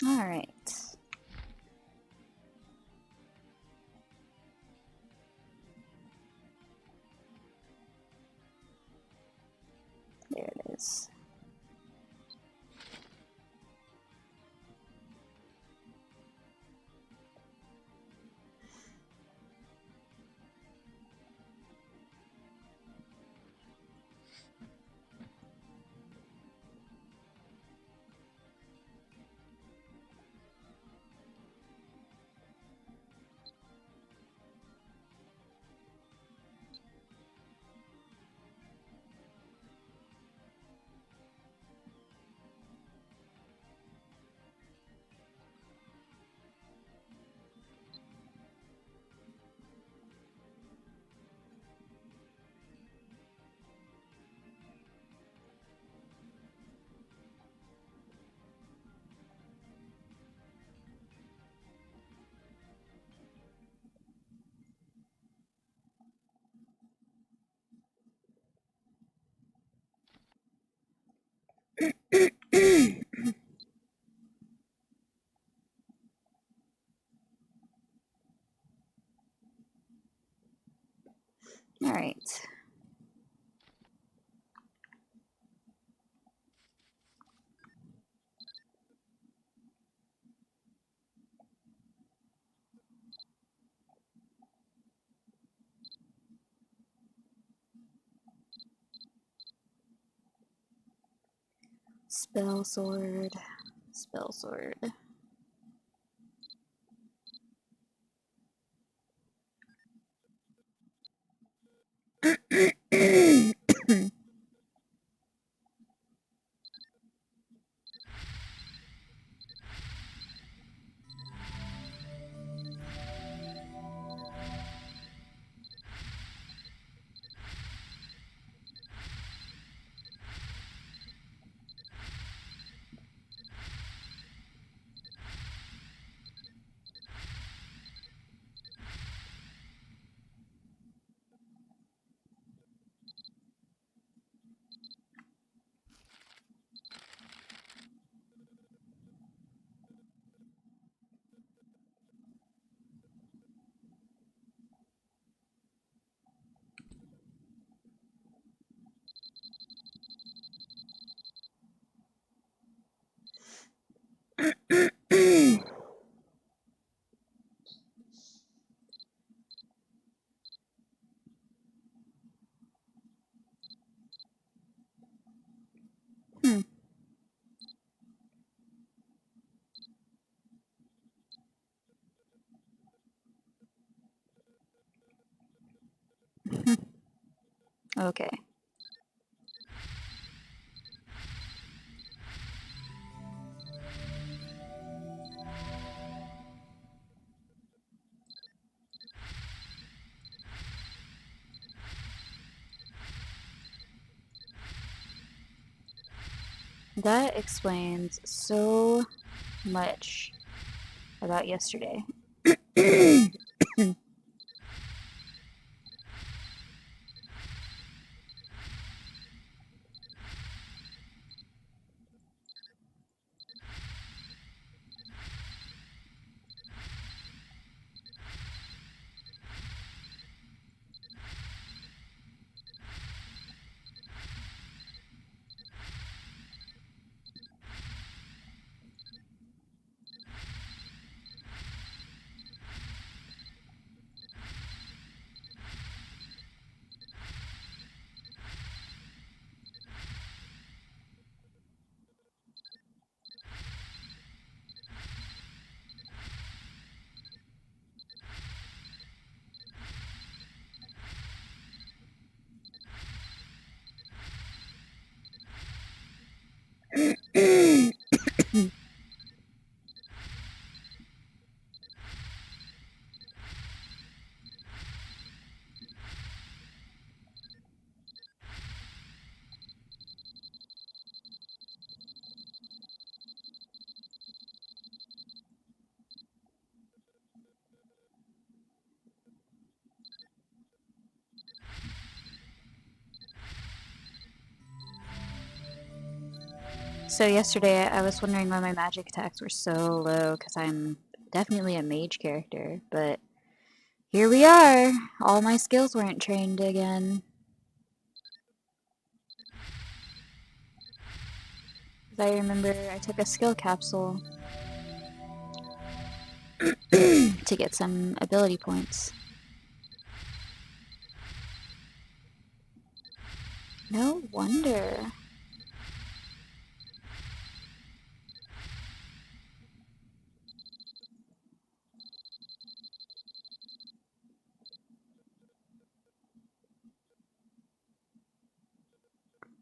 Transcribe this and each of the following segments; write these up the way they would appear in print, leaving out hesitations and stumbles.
All right. There it is. All right. Spell sword. Spell sword. Okay. That explains so much about yesterday. So yesterday I was wondering why my magic attacks were so low, because I'm definitely a mage character, but here we are! All my skills weren't trained again. I remember I took a skill capsule to get some ability points. No wonder.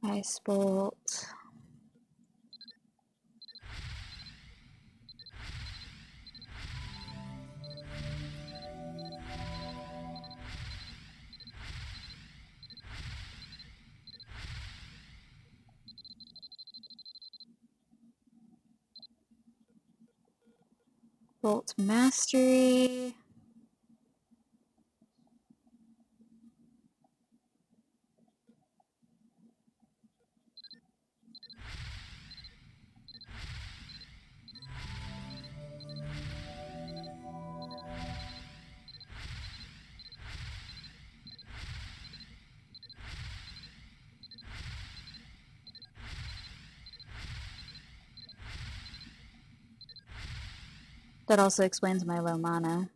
Ice Bolt. Bolt Mastery. That also explains my low mana.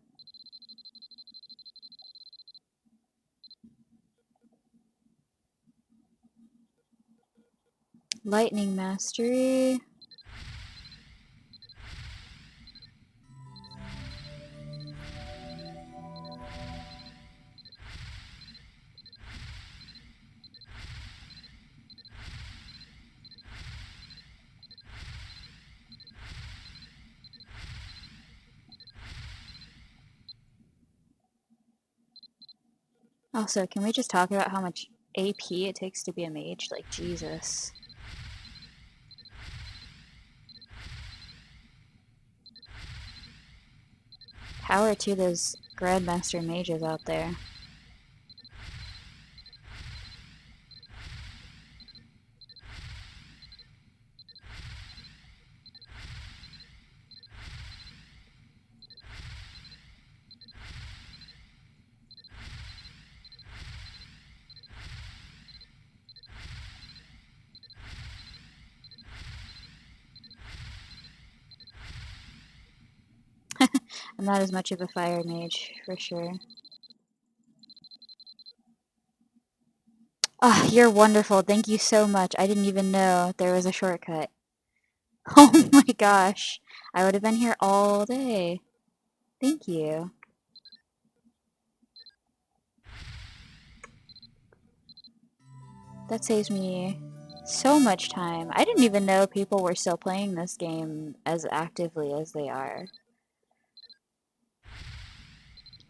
Lightning Mastery. Also, can we just talk about how much AP it takes to be a mage? Like, Jesus. Power to those Grandmaster mages out there. I'm not as much of a fire mage, for sure. Ah, oh, you're wonderful. Thank you so much. I didn't even know there was a shortcut. Oh my gosh. I would have been here all day. Thank you. That saves me so much time. I didn't even know people were still playing this game as actively as they are.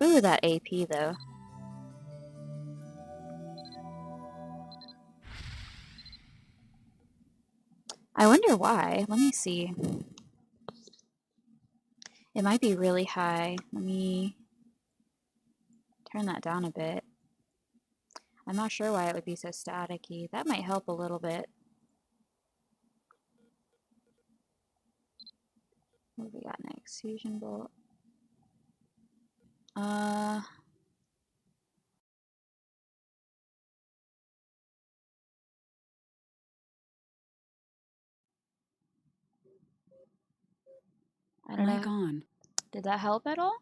Ooh, that AP though. I wonder why. Let me see. It might be really high. Let me turn that down a bit. I'm not sure why it would be so staticky. That might help a little bit. What do we got next? Fusion Bolt. I don't Mic know. on. Did that help at all?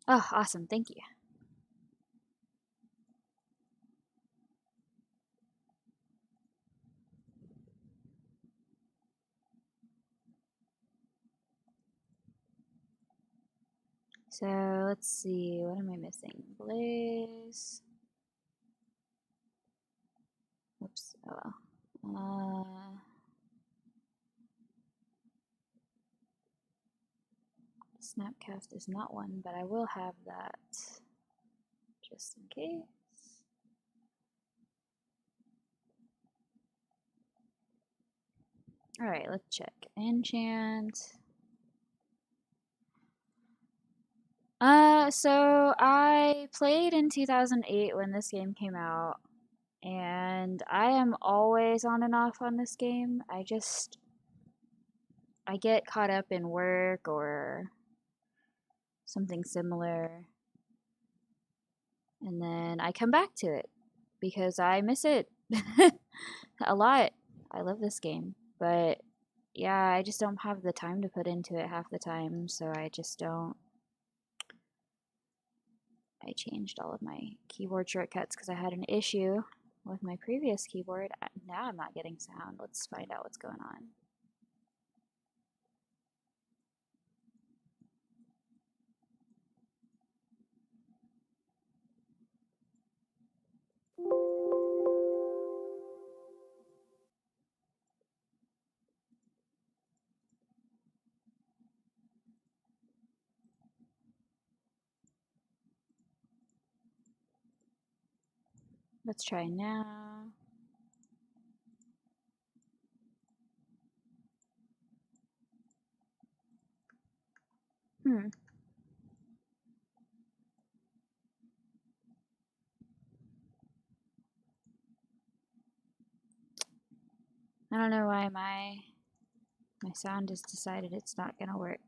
Oh, awesome. Thank you. So let's see. What am I missing? Blaze. Oops. Oh well. Snapcast is not one, but I will have that just in case. Alright, let's check. Enchant. So I played in 2008 when this game came out, and I am always on and off on this game. I get caught up in work or something similar, and then I come back to it because I miss it a lot. I love this game, but yeah, I just don't have the time to put into it half the time, so I just don't. I changed all of my keyboard shortcuts because I had an issue with my previous keyboard. Now I'm not getting sound. Let's find out what's going on. Let's try now. Hmm. I don't know why my sound has decided it's not gonna work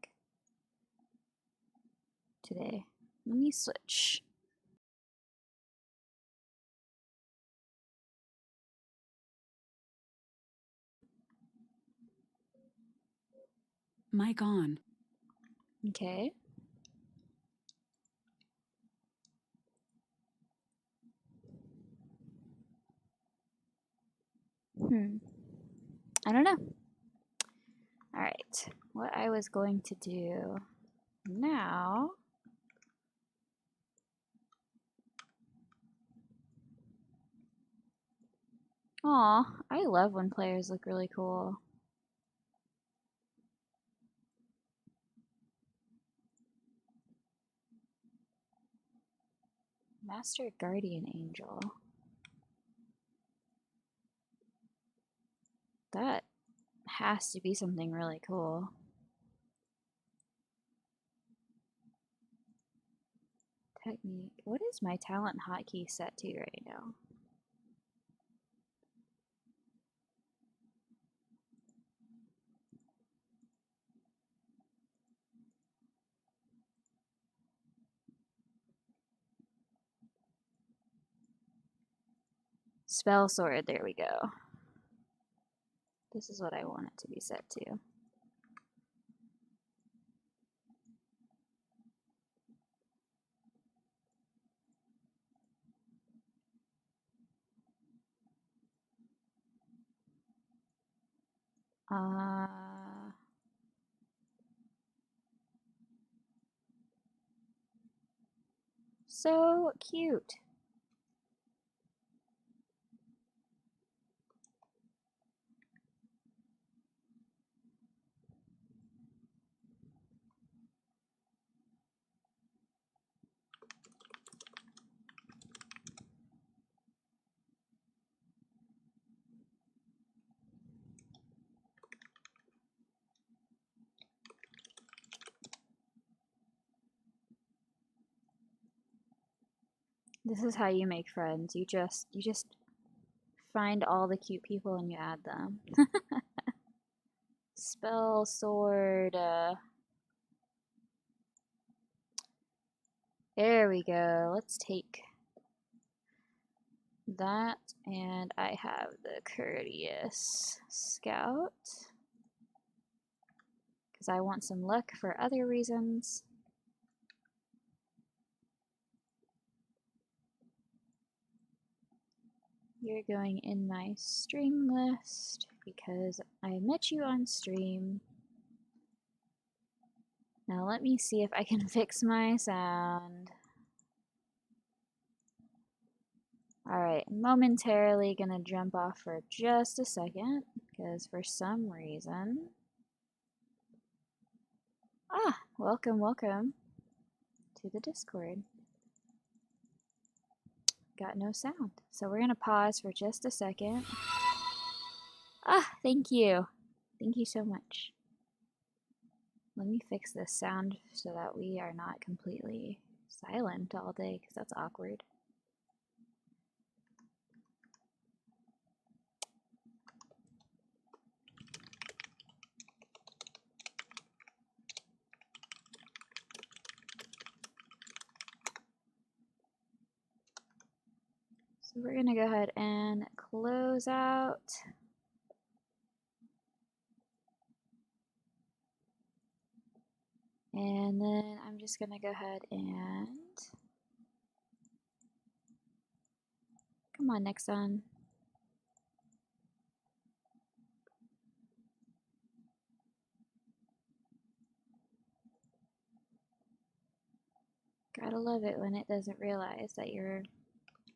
today. Let me switch. Mic on. Okay. I don't know. All right. What I was going to do now. Aw, I love when players look really cool. Master Guardian Angel. That has to be something really cool. Technique. What is my talent hotkey set to right now? Spell Sword, there we go. This is what I want it to be set to. Uh, So cute. This is how you make friends. You just find all the cute people and you add them. Spell sword. There we go. Let's take that, and I have the courteous scout because I want some luck for other reasons. You're going in my string list because I met you on stream. Now let me see if I can fix my sound. Alright, momentarily gonna jump off for just a second because for some reason... welcome, welcome to the Discord. Got no sound. So we're gonna pause for just a second. Thank you. Thank you so much. Let me fix this sound so that we are not completely silent all day because that's awkward. So we're gonna go ahead and close out. And then I'm just gonna go ahead and come on, Nexon. Gotta love it when it doesn't realize that you're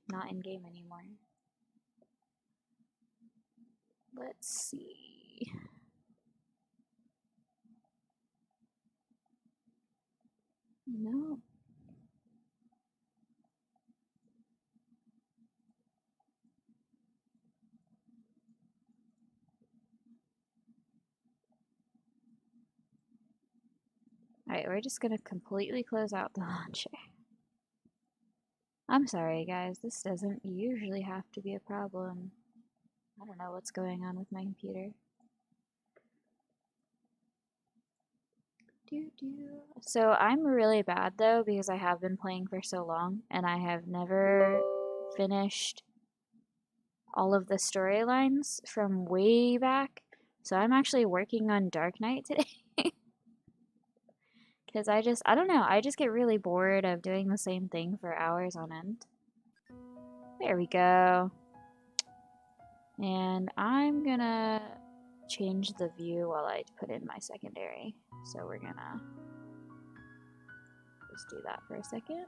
not in game anymore. Let's see. No. Alright, we're just gonna completely close out the launcher. I'm sorry, guys. This doesn't usually have to be a problem. I don't know what's going on with my computer. So I'm really bad though because I have been playing for so long and I have never finished all of the storylines from way back. So I'm actually working on Dark Knight today. Because I don't know, I just get really bored of doing the same thing for hours on end. There we go. And I'm gonna change the view while I put in my secondary. So we're gonna just do that for a second.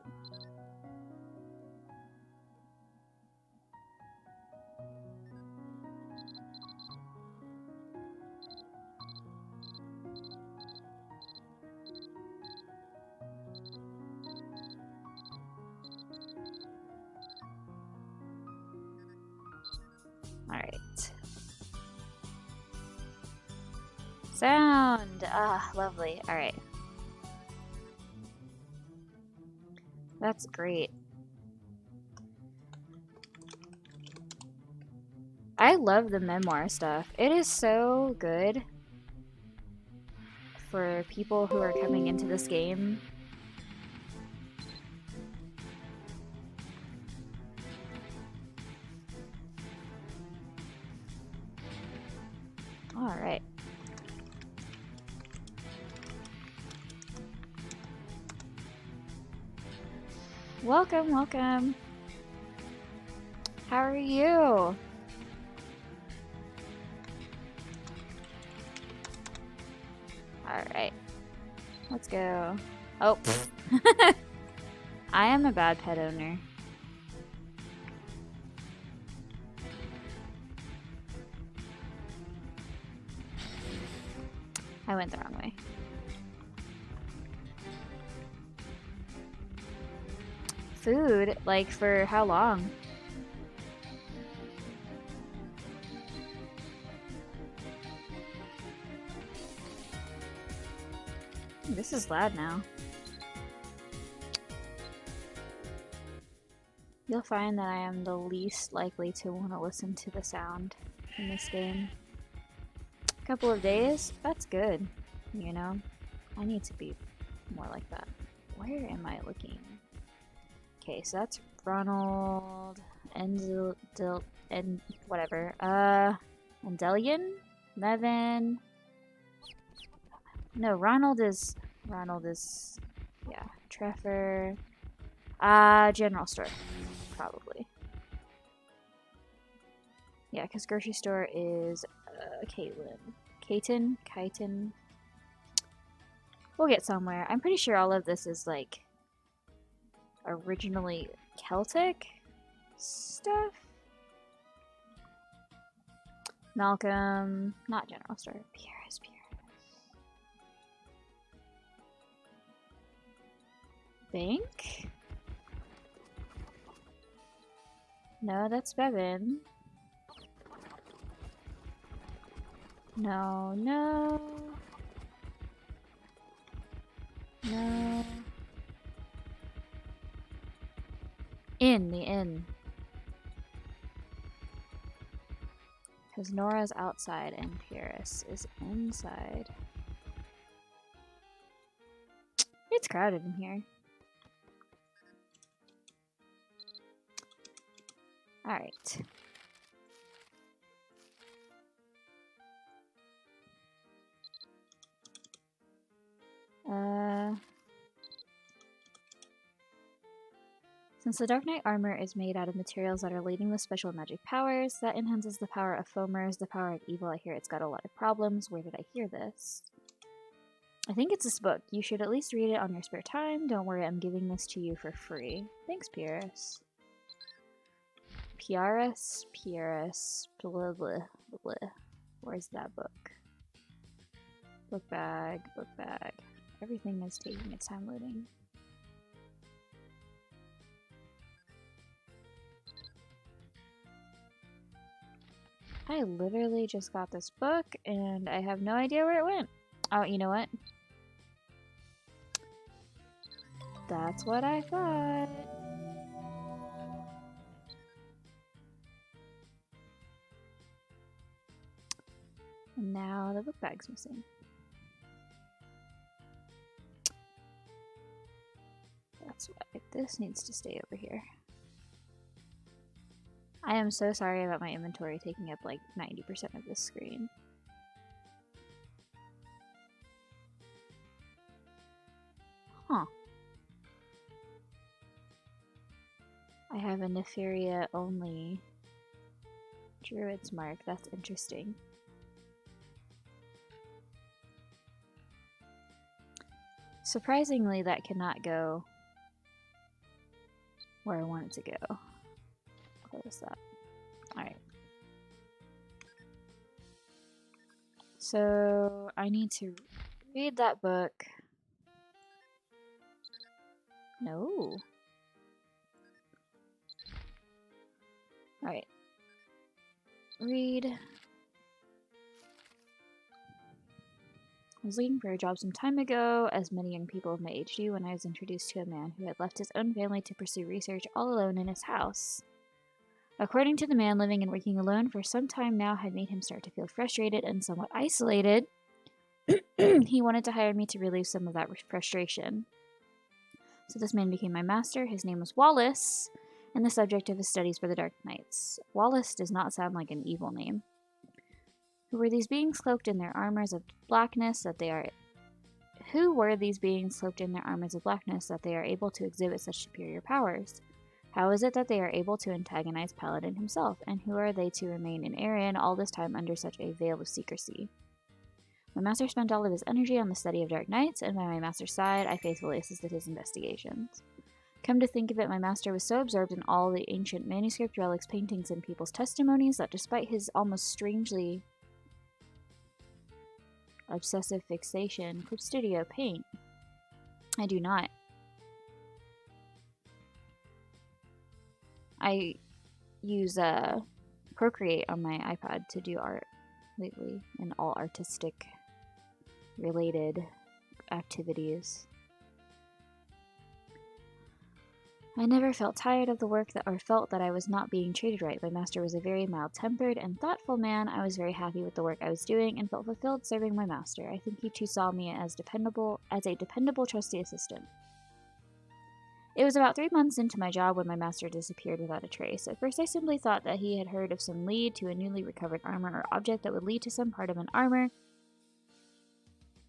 Alright. Sound! Lovely. Alright. That's great. I love the memoir stuff. It is so good for people who are coming into this game. Alright. Welcome, welcome. How are you? Alright. Let's go. Oh. I am a bad pet owner. I went the wrong way. Food? Like, for how long? This is loud now. You'll find that I am the least likely to want to listen to the sound in this game. A couple of days? That's good. You know? I need to be more like that. Where am I looking? Okay, so that's Ronald and whatever. Endelian? Levin? No, Ronald is yeah, Treffer. General store, probably. Yeah, because grocery store is Caitlin. Kyton. We'll get somewhere. I'm pretty sure all of this is like originally Celtic stuff. Malcolm, not general store. Pierre's. Bank? No, that's Bevan. No. No. The inn. Because Nora's outside and Pieris is inside. It's crowded in here. Alright. Since the Dark Knight armor is made out of materials that are laden with special magic powers, that enhances the power of foamers, the power of evil. I hear it's got a lot of problems. Where did I hear this? I think it's this book. You should at least read it on your spare time. Don't worry, I'm giving this to you for free. Thanks, Pieris. Pieris, blah, blah, blah. Where's that book? Book bag. Everything is taking its time loading. I literally just got this book and I have no idea where it went. Oh, you know what? That's what I thought. And now the book bag's missing. That's why this needs to stay over here. I am so sorry about my inventory taking up like 90% of this screen. Huh. I have a Nefaria only Druid's Mark. That's interesting. Surprisingly, that cannot go where I want it to go. Close that. Alright. So, I need to read that book. No. Alright. Read. I was looking for a job some time ago, as many young people of my age do, when I was introduced to a man who had left his own family to pursue research all alone in his house. According to the man, living and working alone for some time now had made him start to feel frustrated and somewhat isolated. He wanted to hire me to relieve some of that frustration. So this man became my master. His name was Wallace, and the subject of his studies were the Dark Knights. Wallace does not sound like an evil name. Who were these beings cloaked in their armors of blackness that they are able to exhibit such superior powers? How is it that they are able to antagonize Paladin himself, and who are they to remain in Arian all this time under such a veil of secrecy? My master spent all of his energy on the study of Dark Knights, and by my master's side, I faithfully assisted his investigations. Come to think of it, my master was so absorbed in all the ancient manuscript relics, paintings, and people's testimonies that despite his almost strangely obsessive fixation, Clip Studio Paint, I do not. I use Procreate on my iPad to do art lately in all artistic related activities. I never felt tired of the work or felt that I was not being treated right. My master was a very mild-tempered and thoughtful man. I was very happy with the work I was doing and felt fulfilled serving my master. I think he too saw me as a dependable, trusty assistant. It was about 3 months into my job when my master disappeared without a trace. At first I simply thought that he had heard of some lead to a newly recovered armor or object that would lead to some part of an armor.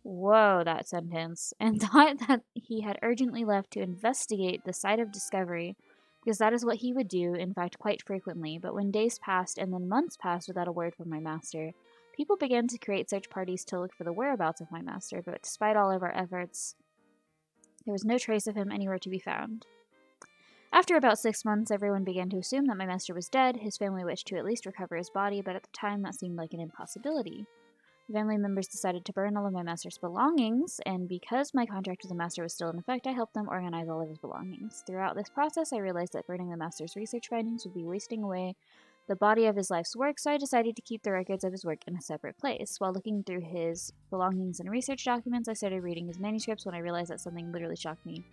Whoa, that sentence. And thought that he had urgently left to investigate the site of discovery, because that is what he would do, in fact, quite frequently. But when days passed and then months passed without a word from my master, people began to create search parties to look for the whereabouts of my master, but despite all of our efforts, there was no trace of him anywhere to be found. After about 6 months, everyone began to assume that my master was dead. His family wished to at least recover his body, but at the time that seemed like an impossibility. Family members decided to burn all of my master's belongings, and because my contract with the master was still in effect, I helped them organize all of his belongings. Throughout this process, I realized that burning the master's research findings would be wasting away the body of his life's work, so I decided to keep the records of his work in a separate place. While looking through his belongings and research documents, I started reading his manuscripts when I realized that something literally shocked me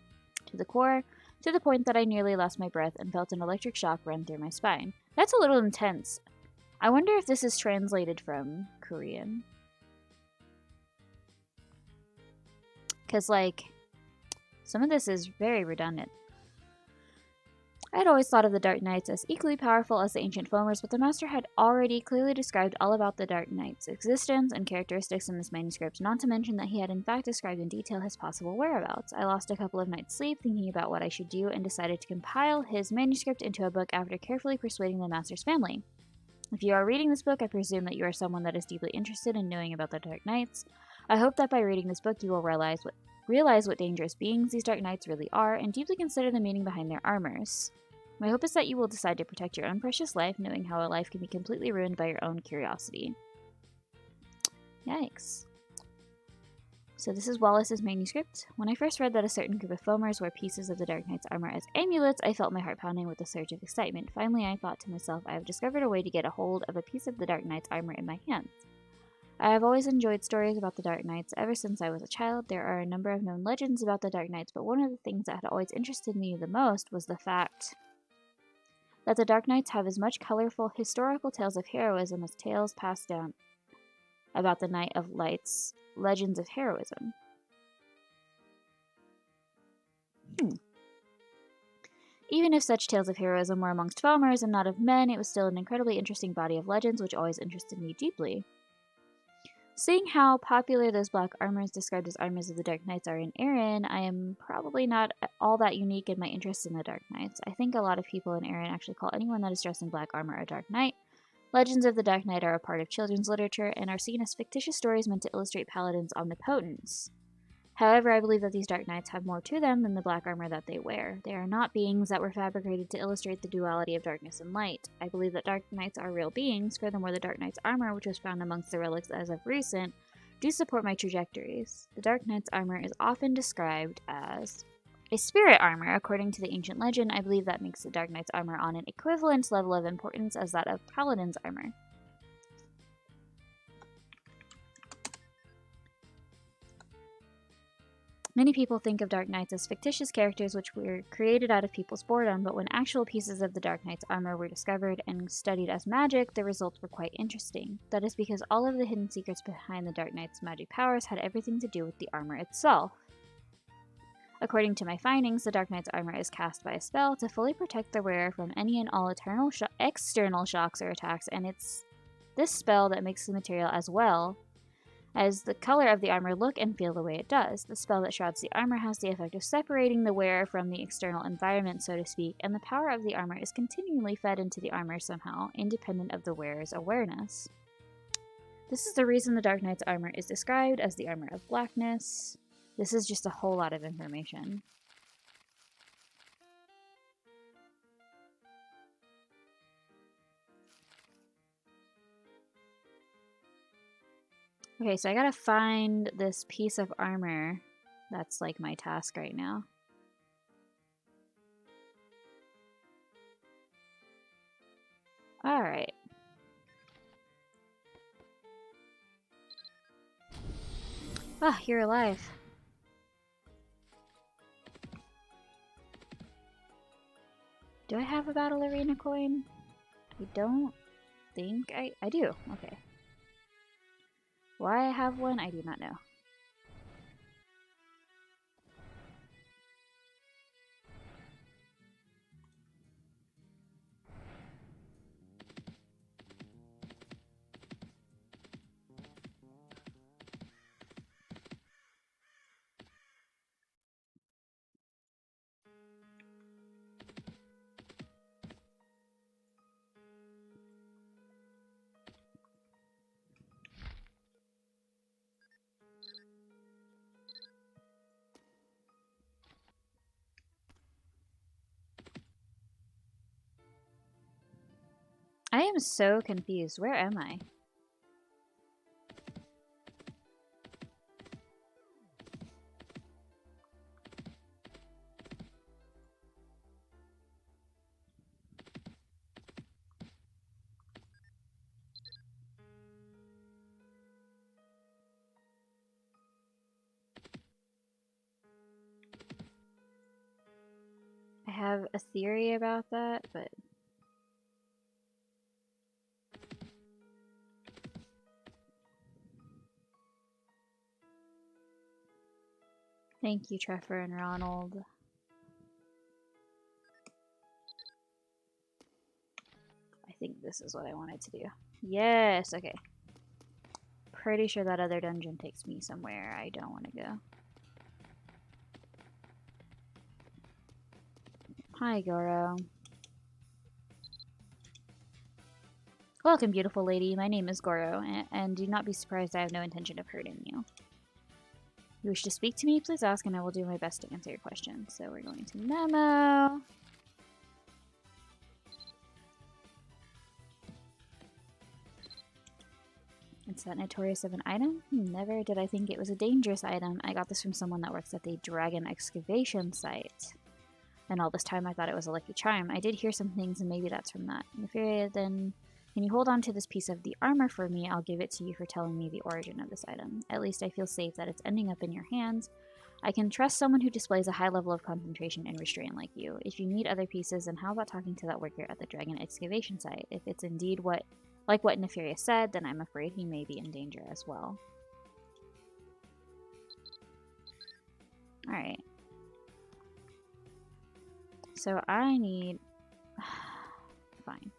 to the core, to the point that I nearly lost my breath and felt an electric shock run through my spine. That's a little intense. I wonder if this is translated from Korean. Because, some of this is very redundant. I had always thought of the Dark Knights as equally powerful as the ancient foamers, but the master had already clearly described all about the Dark Knight's existence and characteristics in this manuscript, not to mention that he had in fact described in detail his possible whereabouts. I lost a couple of nights' sleep thinking about what I should do and decided to compile his manuscript into a book after carefully persuading the master's family. If you are reading this book, I presume that you are someone that is deeply interested in knowing about the Dark Knights. I hope that by reading this book you will realize what dangerous beings these Dark Knights really are, and deeply consider the meaning behind their armors. My hope is that you will decide to protect your own precious life, knowing how a life can be completely ruined by your own curiosity. Yikes. So this is Wallace's manuscript. When I first read that a certain group of foamers wore pieces of the Dark Knight's armor as amulets, I felt my heart pounding with a surge of excitement. Finally, I thought to myself, I have discovered a way to get a hold of a piece of the Dark Knight's armor in my hands. I have always enjoyed stories about the Dark Knights ever since I was a child. There are a number of known legends about the Dark Knights, but one of the things that had always interested me the most was the fact that the Dark Knights have as much colorful historical tales of heroism as tales passed down about the Knight of Light's legends of heroism. Even if such tales of heroism were amongst foamers and not of men, it was still an incredibly interesting body of legends which always interested me deeply. Seeing how popular those black armors described as armors of the Dark Knights are in Erin, I am probably not all that unique in my interest in the Dark Knights. I think a lot of people in Erin actually call anyone that is dressed in black armor a Dark Knight. Legends of the Dark Knight are a part of children's literature and are seen as fictitious stories meant to illustrate paladins' omnipotence. However, I believe that these Dark Knights have more to them than the black armor that they wear. They are not beings that were fabricated to illustrate the duality of darkness and light. I believe that Dark Knights are real beings. Furthermore, the Dark Knight's armor, which was found amongst the relics as of recent, do support my trajectories. The Dark Knight's armor is often described as a spirit armor. According to the ancient legend, I believe that makes the Dark Knight's armor on an equivalent level of importance as that of Paladin's armor. Many people think of Dark Knights as fictitious characters which were created out of people's boredom, but when actual pieces of the Dark Knight's armor were discovered and studied as magic, the results were quite interesting. That is because all of the hidden secrets behind the Dark Knight's magic powers had everything to do with the armor itself. According to my findings, the Dark Knight's armor is cast by a spell to fully protect the wearer from any and all external shocks or attacks, and it's this spell that makes the material as well as the color of the armor look and feel the way it does. The spell that shrouds the armor has the effect of separating the wearer from the external environment, so to speak, and the power of the armor is continually fed into the armor somehow, independent of the wearer's awareness. This is the reason the Dark Knight's armor is described as the armor of blackness. This is just a whole lot of information. Okay, so I gotta find this piece of armor. That's like my task right now. Alright. Ah, you're alive. Do I have a battle arena coin? I don't think I do. Okay. Why I have one, I do not know. I am so confused. Where am I? I have a theory about that, but thank you, Trevor and Ronald. I think this is what I wanted to do. Yes, okay. Pretty sure that other dungeon takes me somewhere I don't want to go. Hi, Goro. Welcome, beautiful lady. My name is Goro, and do not be surprised I have no intention of hurting you. You wish to speak to me? Please ask, and I will do my best to answer your question. So we're going to Memo. It's that notorious of an item? Never did I think it was a dangerous item. I got this from someone that works at the dragon excavation site. And all this time I thought it was a lucky charm. I did hear some things, and maybe that's from that. Nefaria, then can you hold on to this piece of the armor for me? I'll give it to you for telling me the origin of this item. At least I feel safe that it's ending up in your hands. I can trust someone who displays a high level of concentration and restraint like you. If you need other pieces, then how about talking to that worker at the dragon excavation site? If it's indeed what Nefaria said, then I'm afraid he may be in danger as well. Alright. So I need... Fine.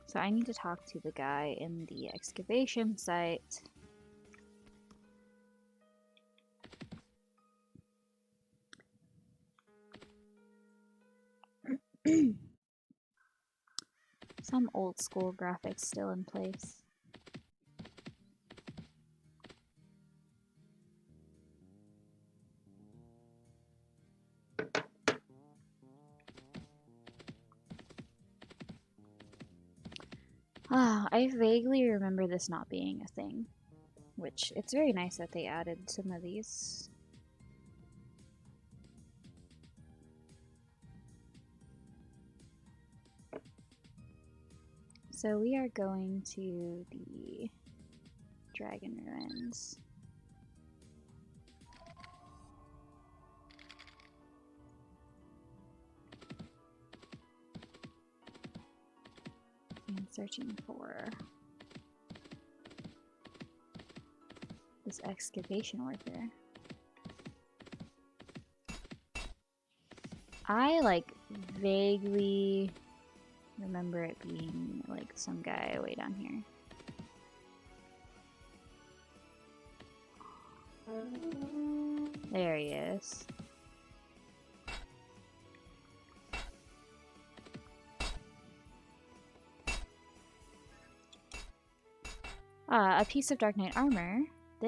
So I need to talk to the guy in the excavation site. Some old school graphics still in place. I vaguely remember this not being a thing, which it's very nice that they added some of these. So we are going to the Dragon Ruins. And searching for this excavation worker. I like vaguely remember it being like some guy way down here. There he is. A piece of Dark Knight armor.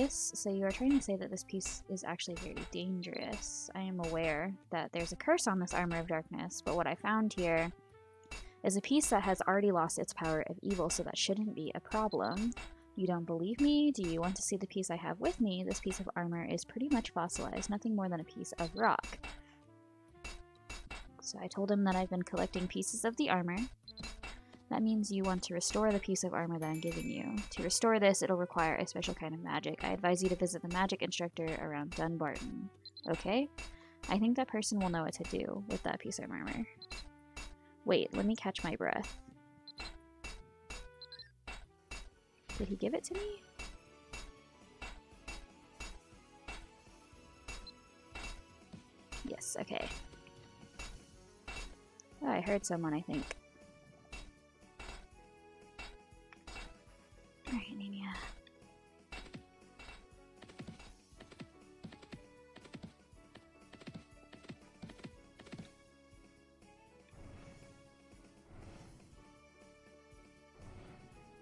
So you are trying to say that this piece is actually very dangerous. I am aware that there's a curse on this armor of darkness, but what I found here is a piece that has already lost its power of evil, so that shouldn't be a problem. You don't believe me? Do you want to see the piece I have with me? This piece of armor is pretty much fossilized, nothing more than a piece of rock. So I told him that I've been collecting pieces of the armor. That means you want to restore the piece of armor that I'm giving you. To restore this, it'll require a special kind of magic. I advise you to visit the magic instructor around Dunbarton. Okay? I think that person will know what to do with that piece of armor. Wait, let me catch my breath. Did he give it to me? Yes, okay. Oh, I heard someone, I think. Alright, Nemia.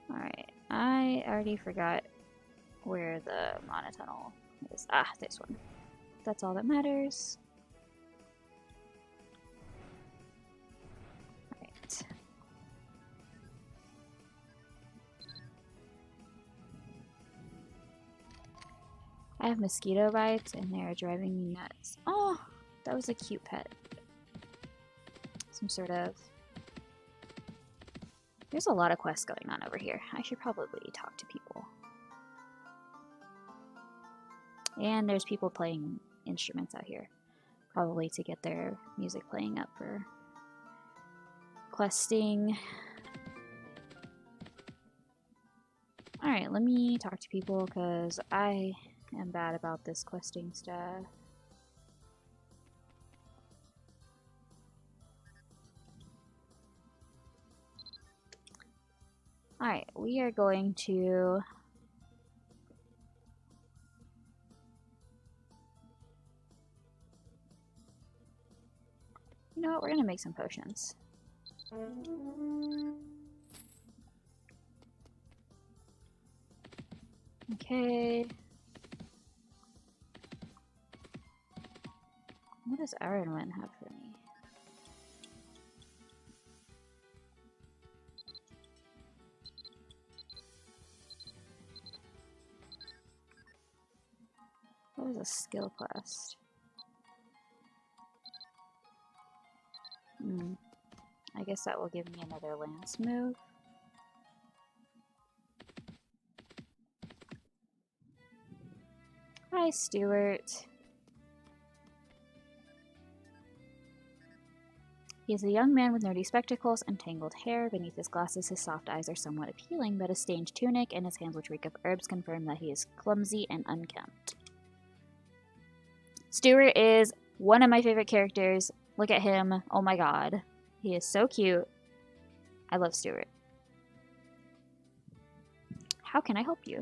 Alright, I already forgot where the monotunnel is. Ah, this one. That's all that matters. Alright. I have mosquito bites and they're driving me nuts. Oh, that was a cute pet. Some sort of... There's a lot of quests going on over here. I should probably talk to people. And there's people playing instruments out here. Probably to get their music playing up for questing. Alright, let me talk to people because I am bad about this questing stuff. Alright, we are going to... You know what, we're gonna make some potions. Okay. What does Arwenwen have for me? What is a skill quest? I guess that will give me another lance move. Hi, Stuart. He is a young man with nerdy spectacles and tangled hair. Beneath his glasses, his soft eyes are somewhat appealing, but a stained tunic and his hands which reek of herbs confirm that he is clumsy and unkempt. Stuart is one of my favorite characters. Look at him. Oh my god. He is so cute. I love Stuart. How can I help you?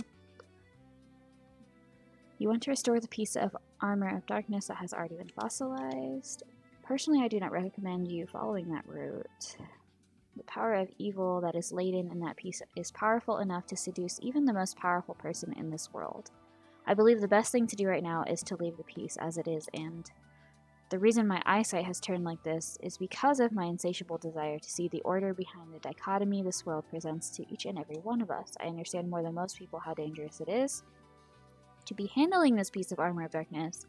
You want to restore the piece of armor of darkness that has already been fossilized. Personally, I do not recommend you following that route. The power of evil that is laden in that piece is powerful enough to seduce even the most powerful person in this world. I believe the best thing to do right now is to leave the piece as it is, and the reason my eyesight has turned like this is because of my insatiable desire to see the order behind the dichotomy this world presents to each and every one of us. I understand more than most people how dangerous it is to be handling this piece of armor of darkness,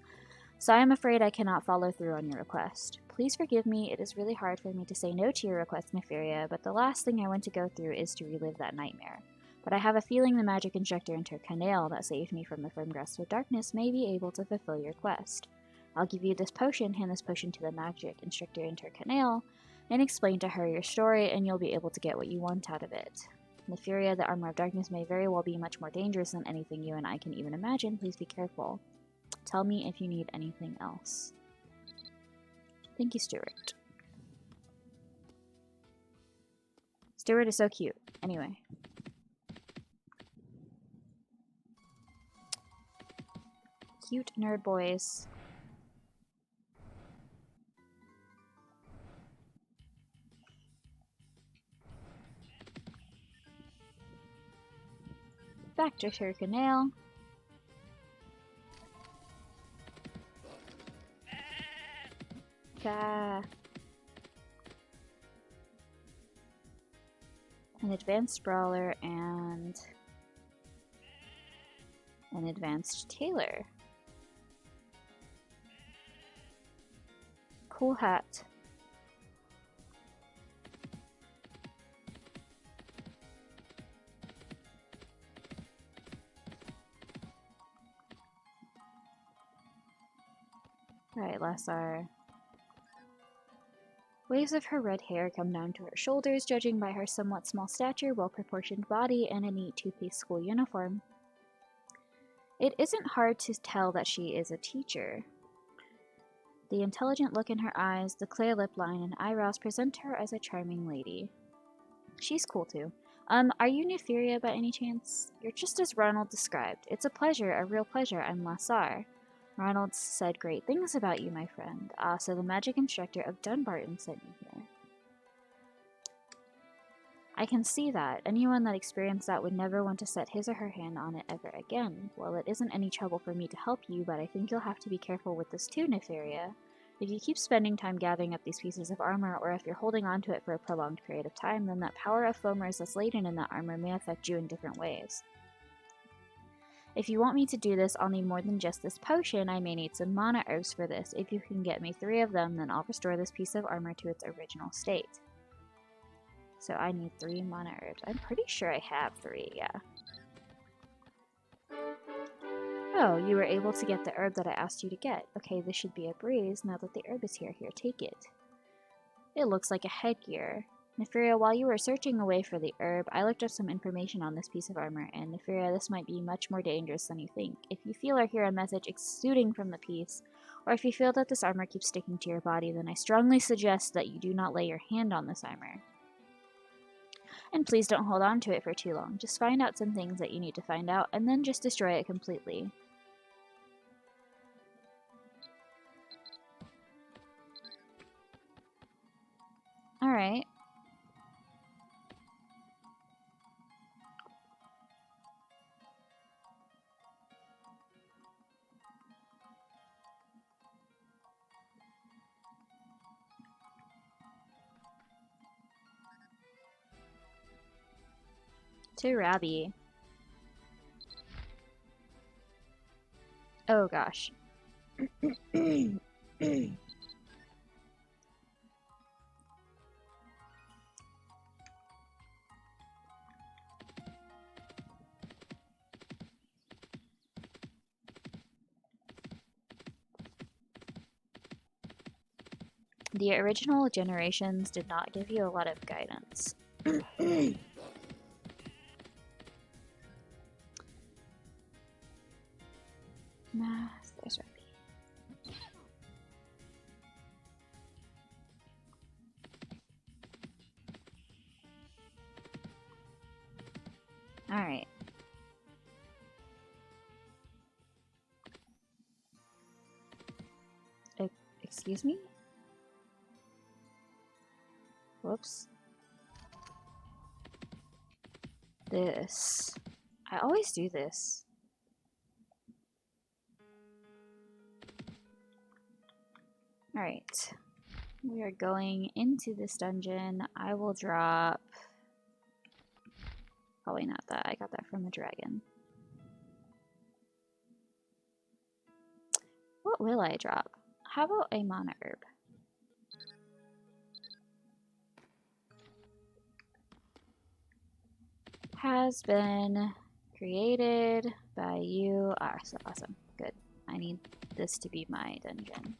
so I am afraid I cannot follow through on your request. Please forgive me, it is really hard for me to say no to your request, Nefaria, but the last thing I want to go through is to relive that nightmare. But I have a feeling the magic instructor in Turkanale that saved me from the firm grasp of darkness may be able to fulfill your quest. I'll give you this potion, hand this potion to the magic instructor in Turkanale, and explain to her your story, and you'll be able to get what you want out of it. Nefaria, the armor of darkness may very well be much more dangerous than anything you and I can even imagine. Please be careful. Tell me if you need anything else. Thank you, Stuart. Stuart is so cute. Anyway. Cute nerd boys. Back to Turkanale. an advanced brawler, and an advanced tailor. Cool hat. Alright, Lassar. Waves of her red hair come down to her shoulders, judging by her somewhat small stature, well-proportioned body, and a neat two-piece school uniform. It isn't hard to tell that she is a teacher. The intelligent look in her eyes, the clear lip line, and eyebrows present her as a charming lady. She's cool too. Are you Neferia by any chance? You're just as Ronald described. It's a pleasure, a real pleasure. I'm Lassar. Ronald said great things about you, my friend. Ah, so the magic instructor of Dunbarton sent you here. I can see that. Anyone that experienced that would never want to set his or her hand on it ever again. Well, it isn't any trouble for me to help you, but I think you'll have to be careful with this too, Neferia. If you keep spending time gathering up these pieces of armor, or if you're holding on to it for a prolonged period of time, then that power of foamers that's laden in that armor may affect you in different ways. If you want me to do this, I'll need more than just this potion. I may need some mana herbs for this. If you can get me 3 of them, then I'll restore this piece of armor to its original state. So I need 3 mana herbs. I'm pretty sure I have 3, yeah. Oh, you were able to get the herb that I asked you to get. Okay, this should be a breeze now that the herb is here. Here, take it. It looks like a headgear. Neferia, while you were searching away for the herb, I looked up some information on this piece of armor, and Neferia, this might be much more dangerous than you think. If you feel or hear a message exuding from the piece, or if you feel that this armor keeps sticking to your body, then I strongly suggest that you do not lay your hand on this armor. And please don't hold on to it for too long. Just find out some things that you need to find out, and then just destroy it completely. Alright. To Rabbi. Oh gosh. The original generations did not give you a lot of guidance. Nah, there's Rabbi. Alright. Excuse me? Whoops. This. I always do this. Alright. We are going into this dungeon. I will drop... Probably not that. I got that from the dragon. What will I drop? How about a mana herb? Has been created by you. Ah, so awesome. Good. I need this to be my dungeon.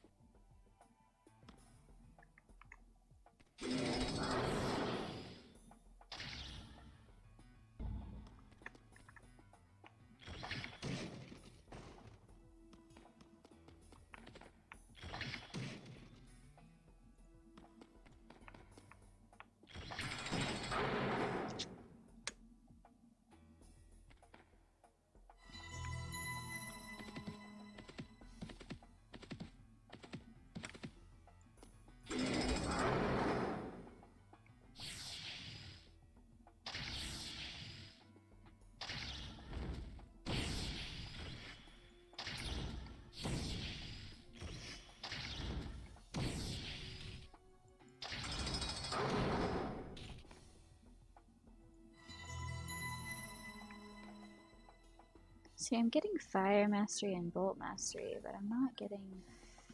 See, I'm getting Fire Mastery and Bolt Mastery, but I'm not getting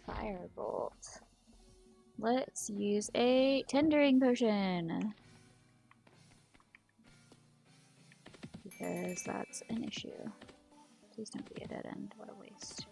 Firebolt. Let's use a Tendering Potion! Because that's an issue. Please don't be a dead end, what a waste.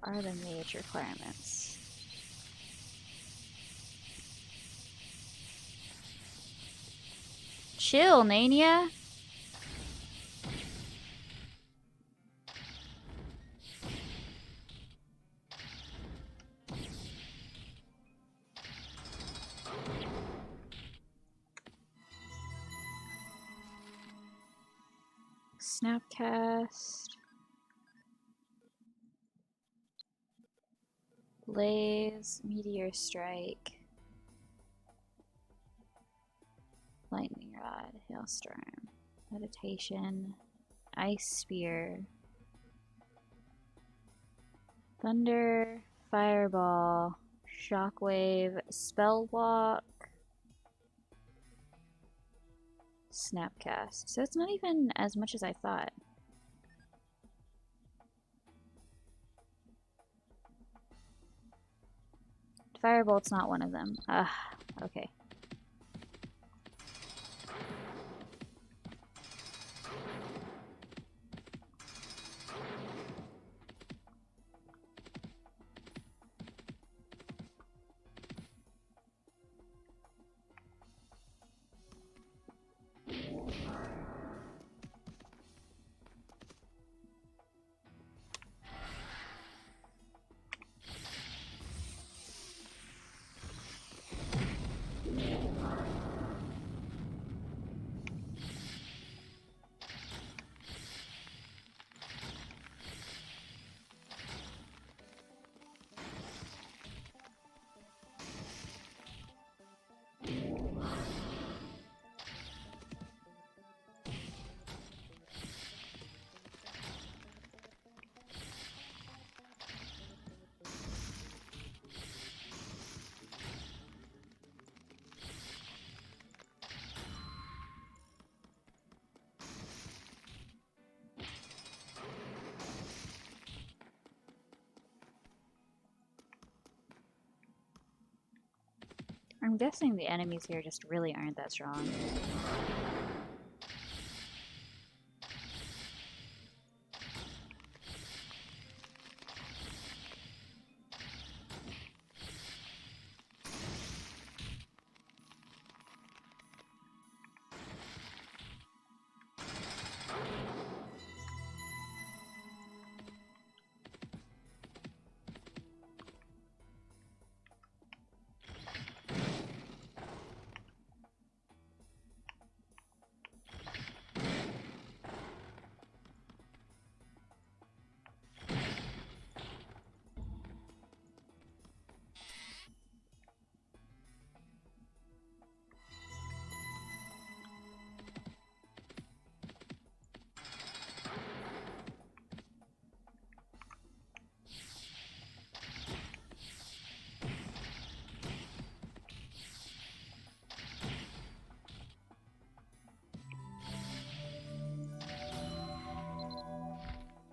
What are the mage requirements? Chill, Nania! Snapcast. Blaze, Meteor Strike. Lightning Rod, Hailstorm. Meditation. Ice Spear. Thunder, Fireball, Shockwave, Spellwalk, Snapcast. So it's not even as much as I thought. Firebolt's not one of them. Ah, okay. I'm guessing the enemies here just really aren't that strong.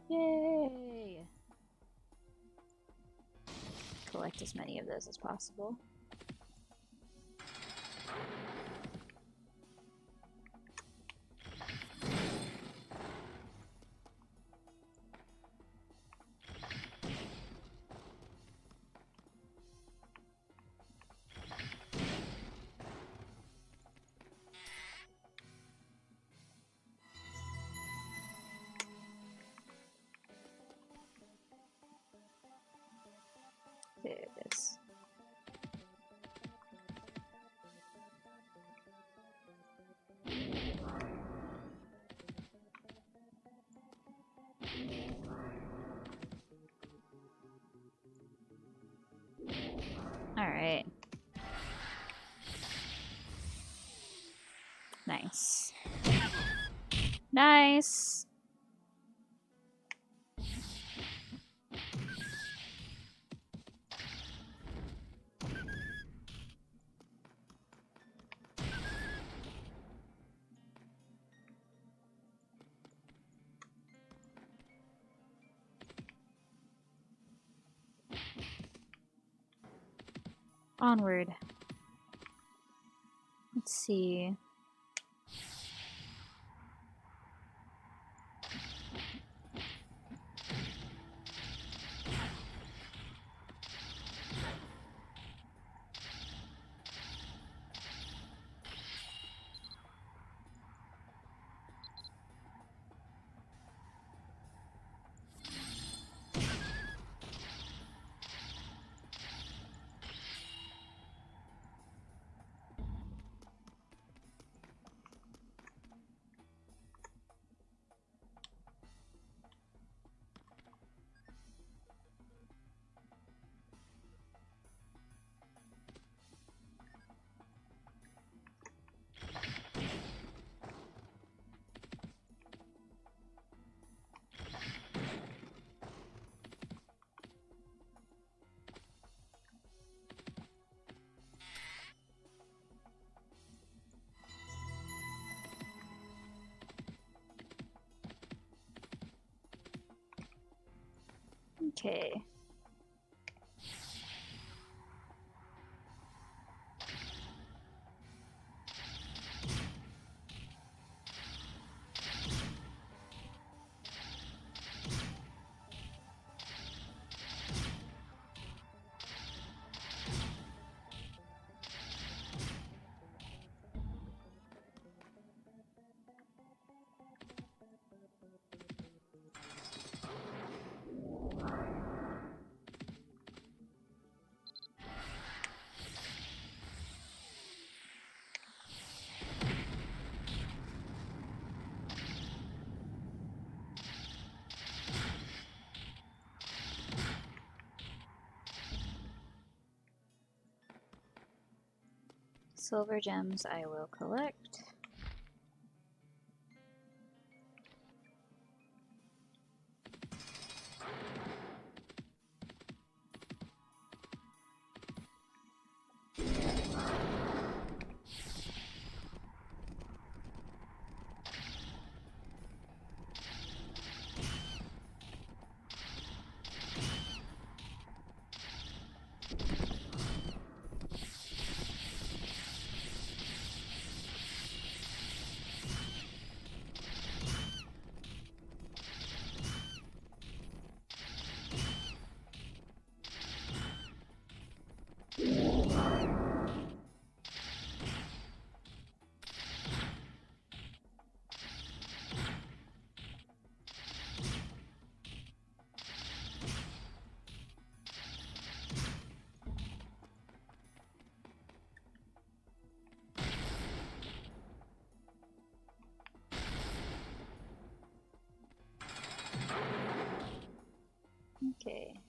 Yay! Collect as many of those as possible. There it is. Nice. Nice! Onward. Let's see. Okay. Silver gems I will collect. Okay.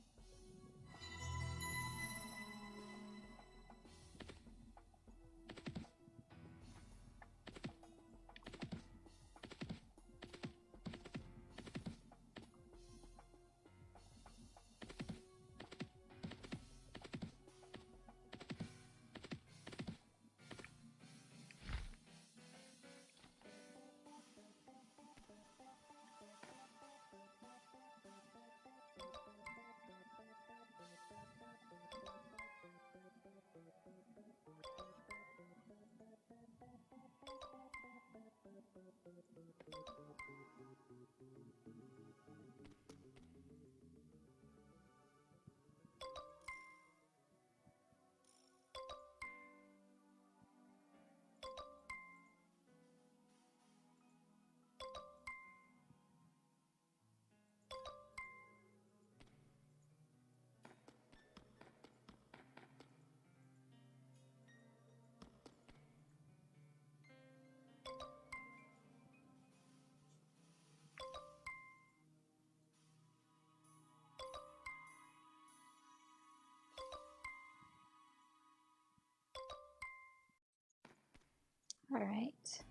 Alright.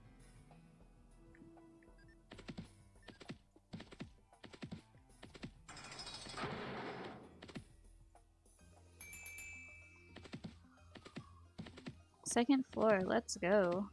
Second floor, let's go.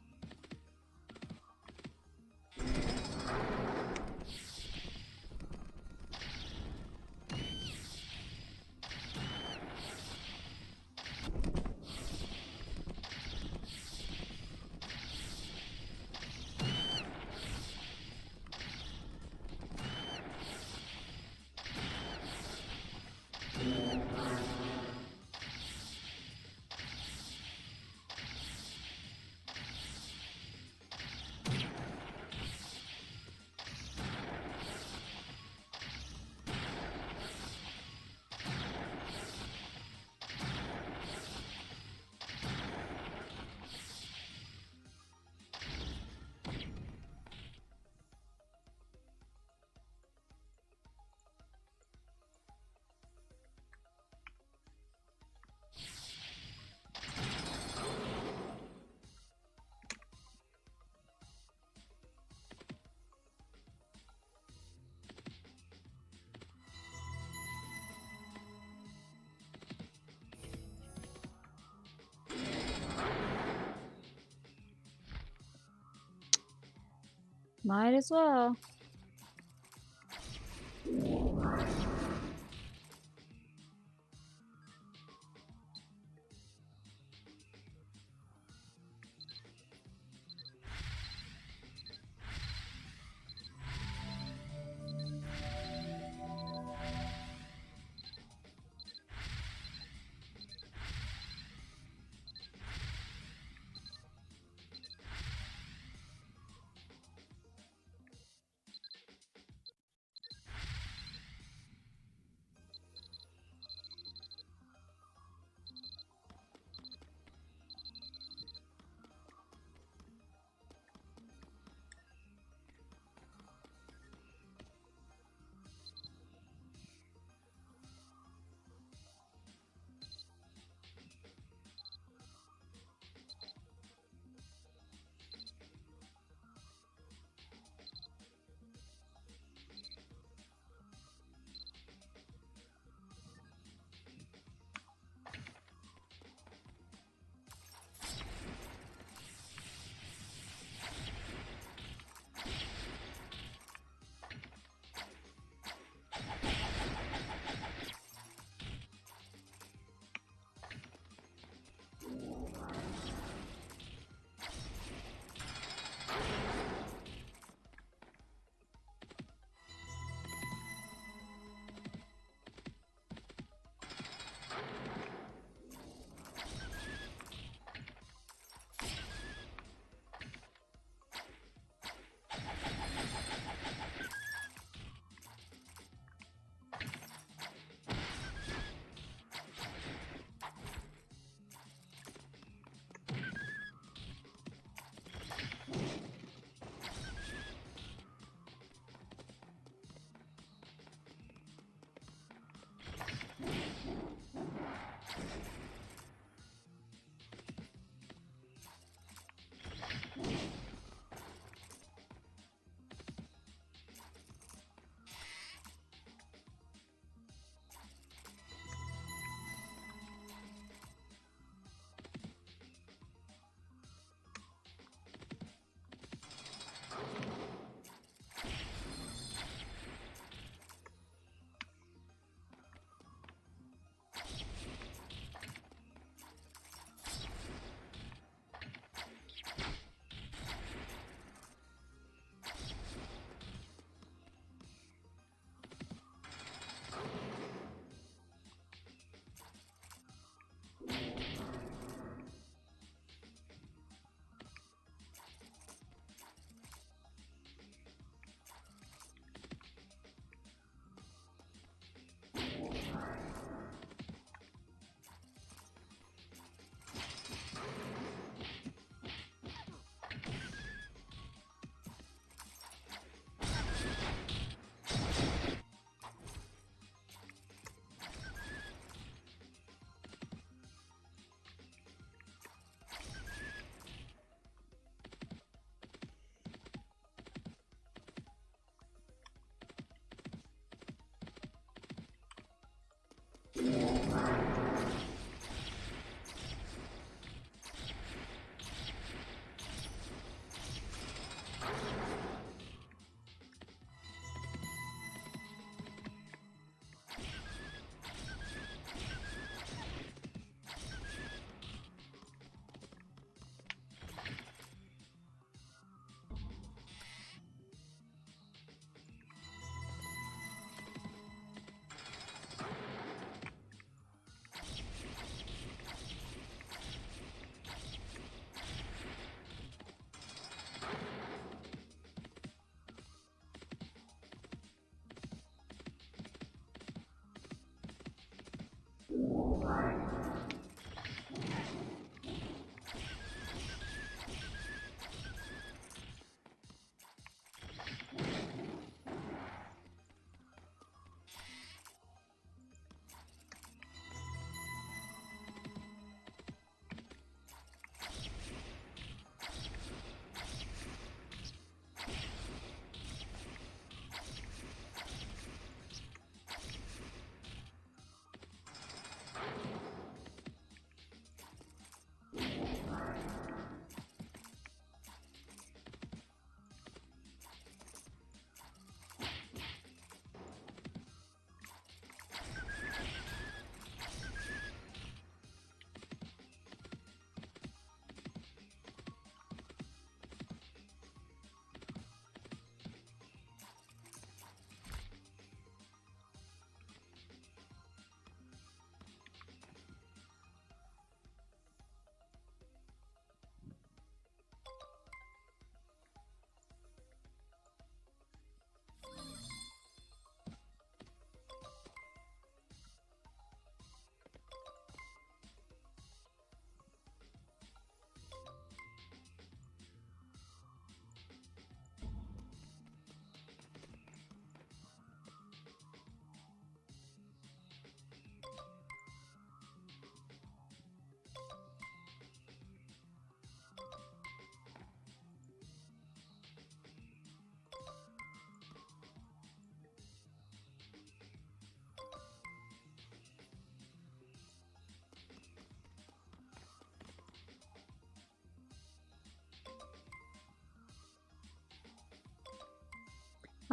Might as well.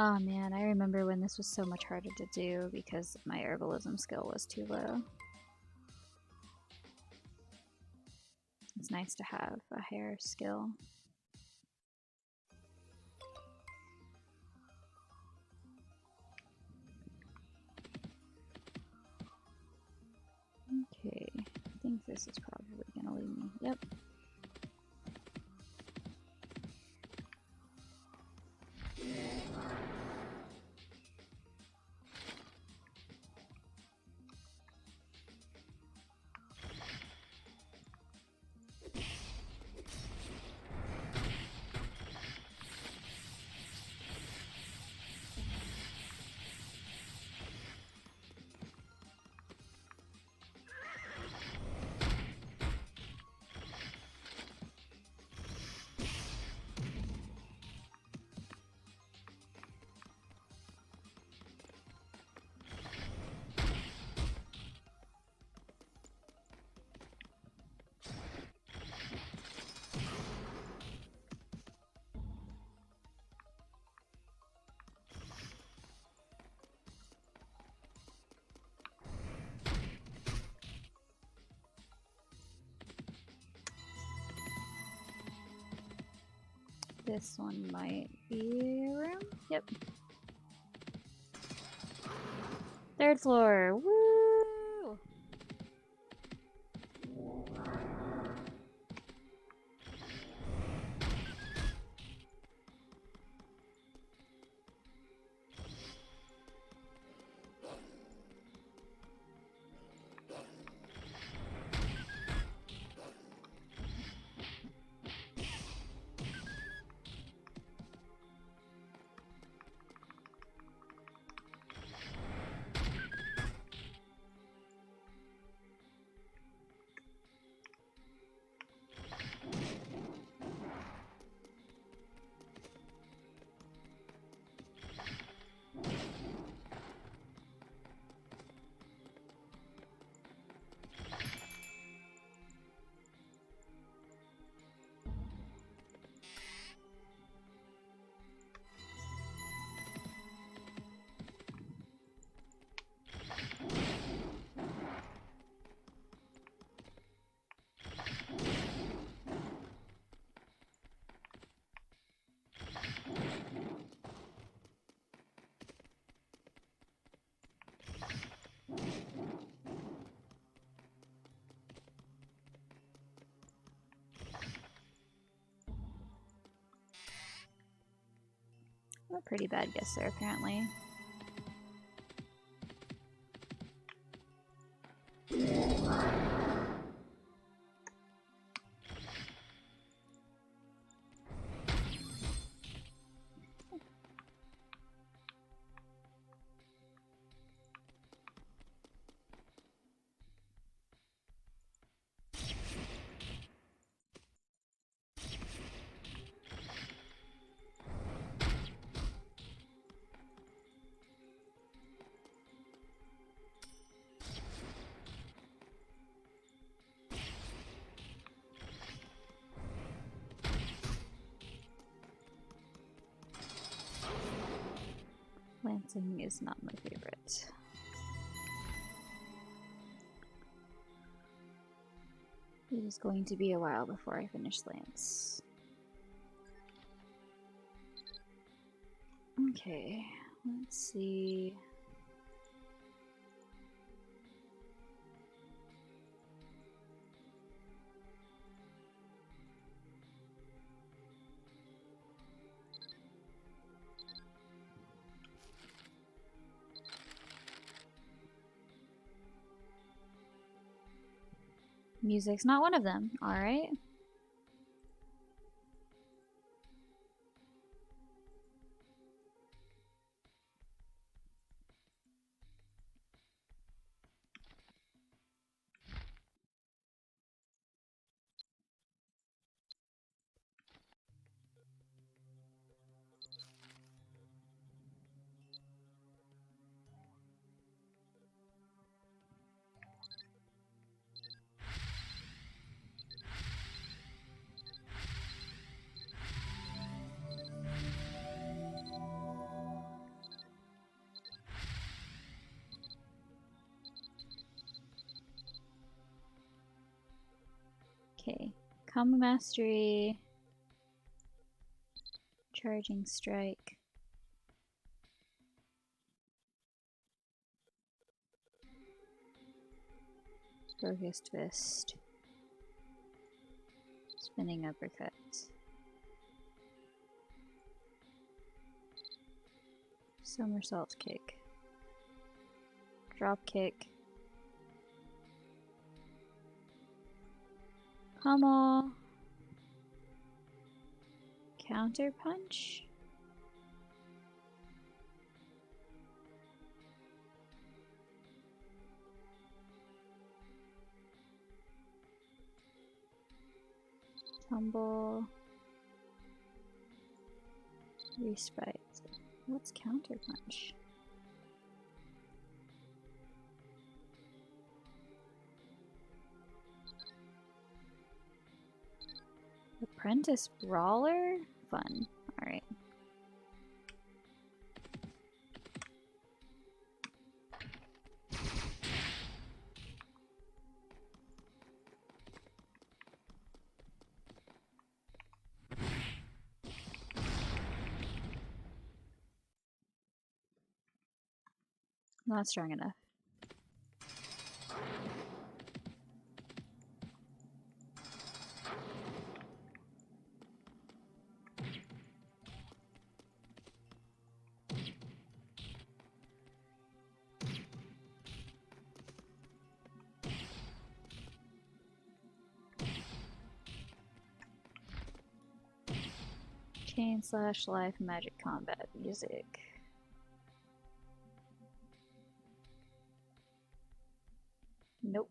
Oh man, I remember when this was so much harder to do because my herbalism skill was too low. It's nice to have a hair skill. Okay, I think this is probably gonna leave me. Yep. This one might be a room. Yep. Third floor. Woo! I'm a pretty bad guesser, apparently. Lancing is not my favorite. It is going to be a while before I finish Lance. Okay, let's see. Music's not one of them, alright? Okay. Combo Mastery. Charging Strike. Focused Fist. Spinning Uppercut. Somersault Kick. Drop Kick. Pummel. Counter Punch. Tumble. Respite. What's Counter Punch? Apprentice Brawler? Fun. Alright. Not strong enough. Chain Slash Life Magic Combat Music. Nope.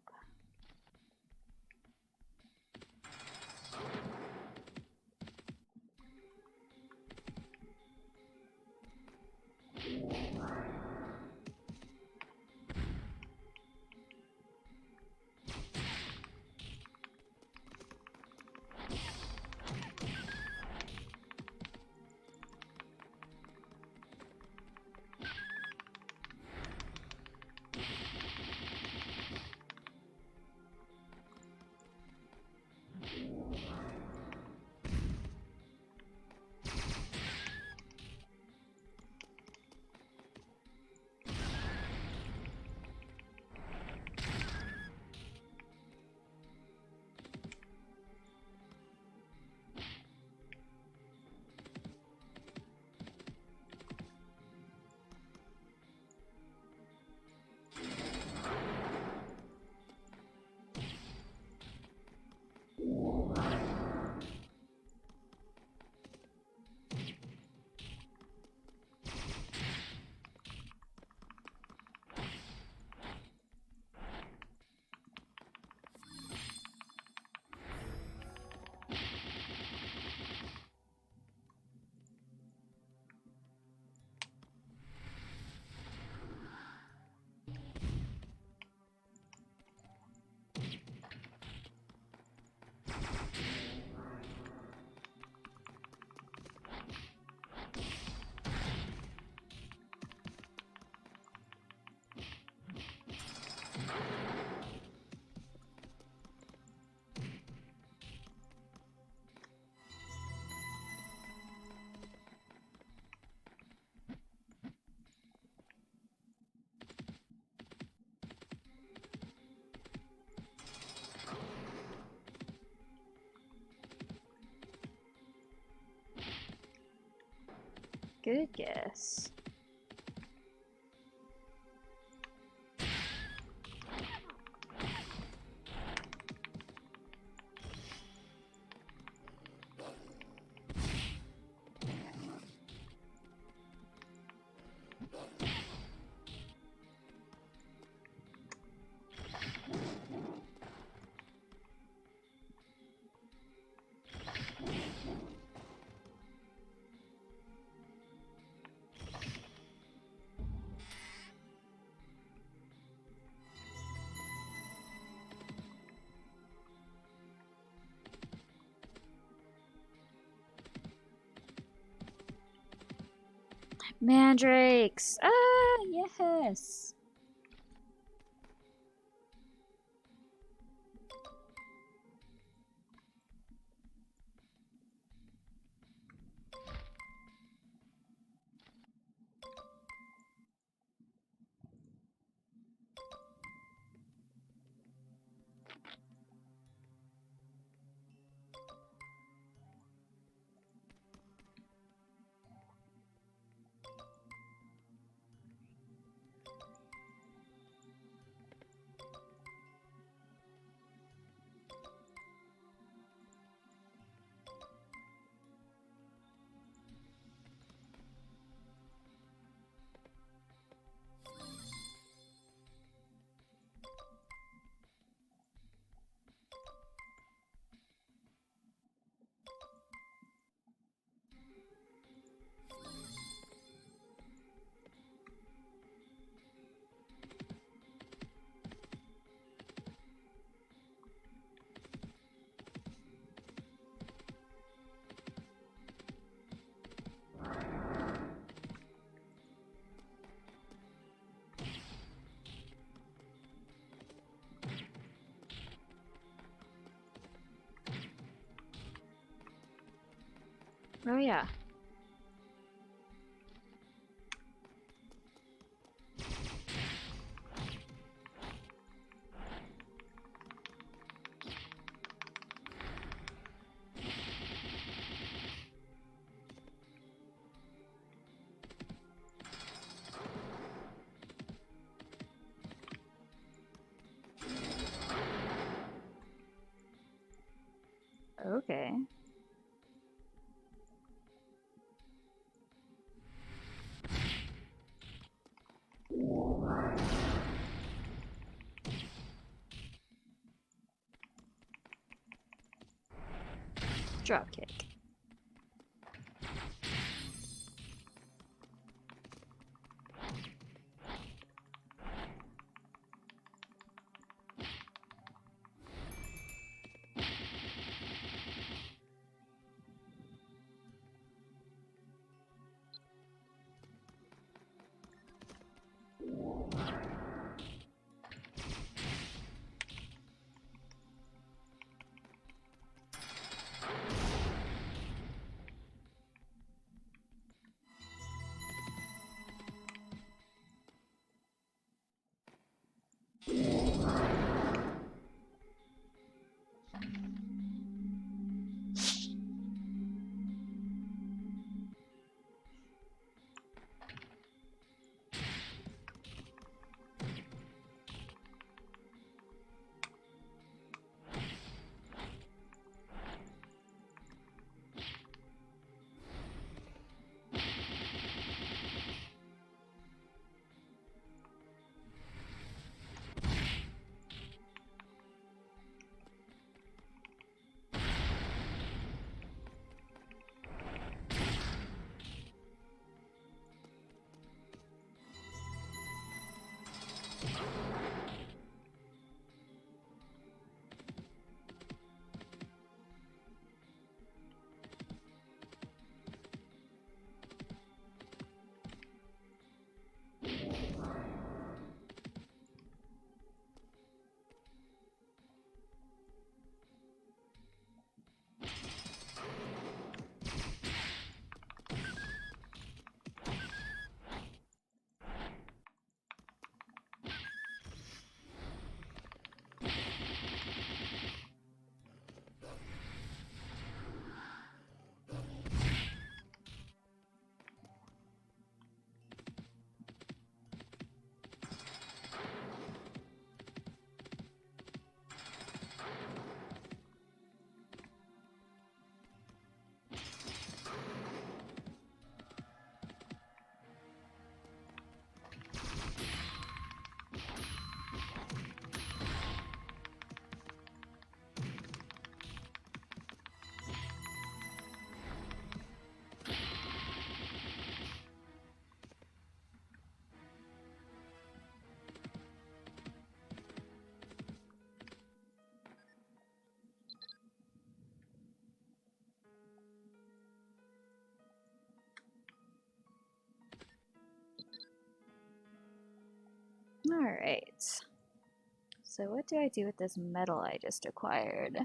Good guess. Mandrakes! Ah, yes! Oh yeah. Okay. Dropkick. Alright. So what do I do with this metal I just acquired?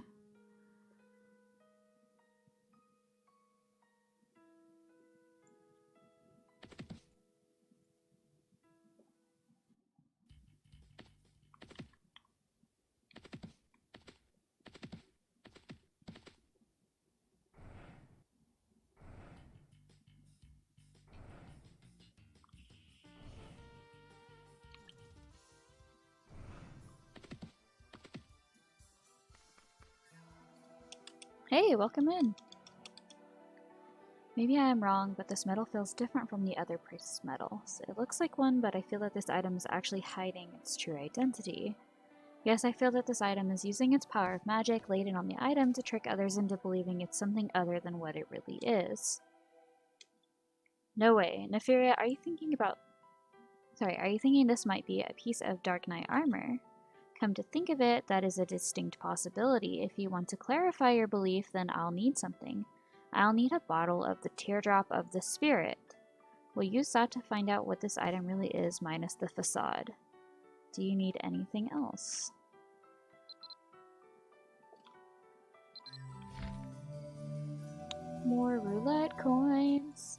Hey, welcome in. Maybe I am wrong, but this metal feels different from the other priest's metals. It looks like one, but I feel that this item is actually hiding its true identity. Yes, I feel that this item is using its power of magic laden on the item to trick others into believing it's something other than what it really is. No way. Nefiria, are you thinking this might be a piece of Dark Knight armor? Come to think of it, that is a distinct possibility. If you want to clarify your belief, then I'll need something. I'll need a bottle of the Teardrop of the Spirit. We'll use that to find out what this item really is, minus the facade. Do you need anything else? more roulette coins.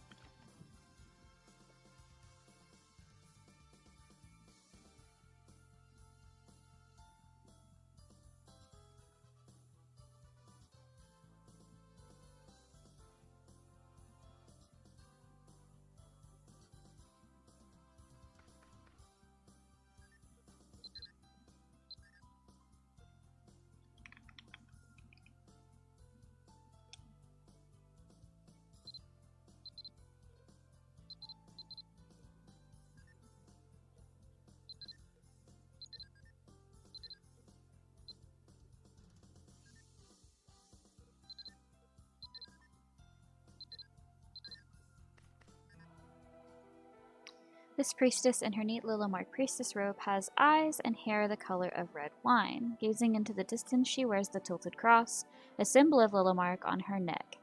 This priestess in her neat Lilamark priestess robe has eyes and hair the color of red wine. Gazing into the distance, she wears the tilted cross, a symbol of Lilamark, on her neck.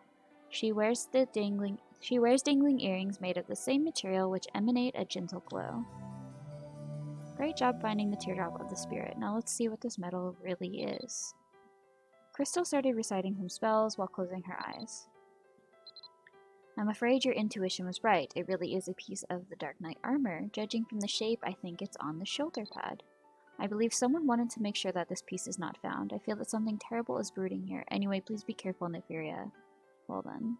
She wears dangling earrings made of the same material which emanate a gentle glow. Great job finding the teardrop of the spirit. Now let's see what this metal really is. Crystal started reciting some spells while closing her eyes. I'm afraid your intuition was right. It really is a piece of the Dark Knight armor. Judging from the shape, I think it's on the shoulder pad. I believe someone wanted to make sure that this piece is not found. I feel that something terrible is brooding here. Anyway, please be careful, Nefaria. Well then.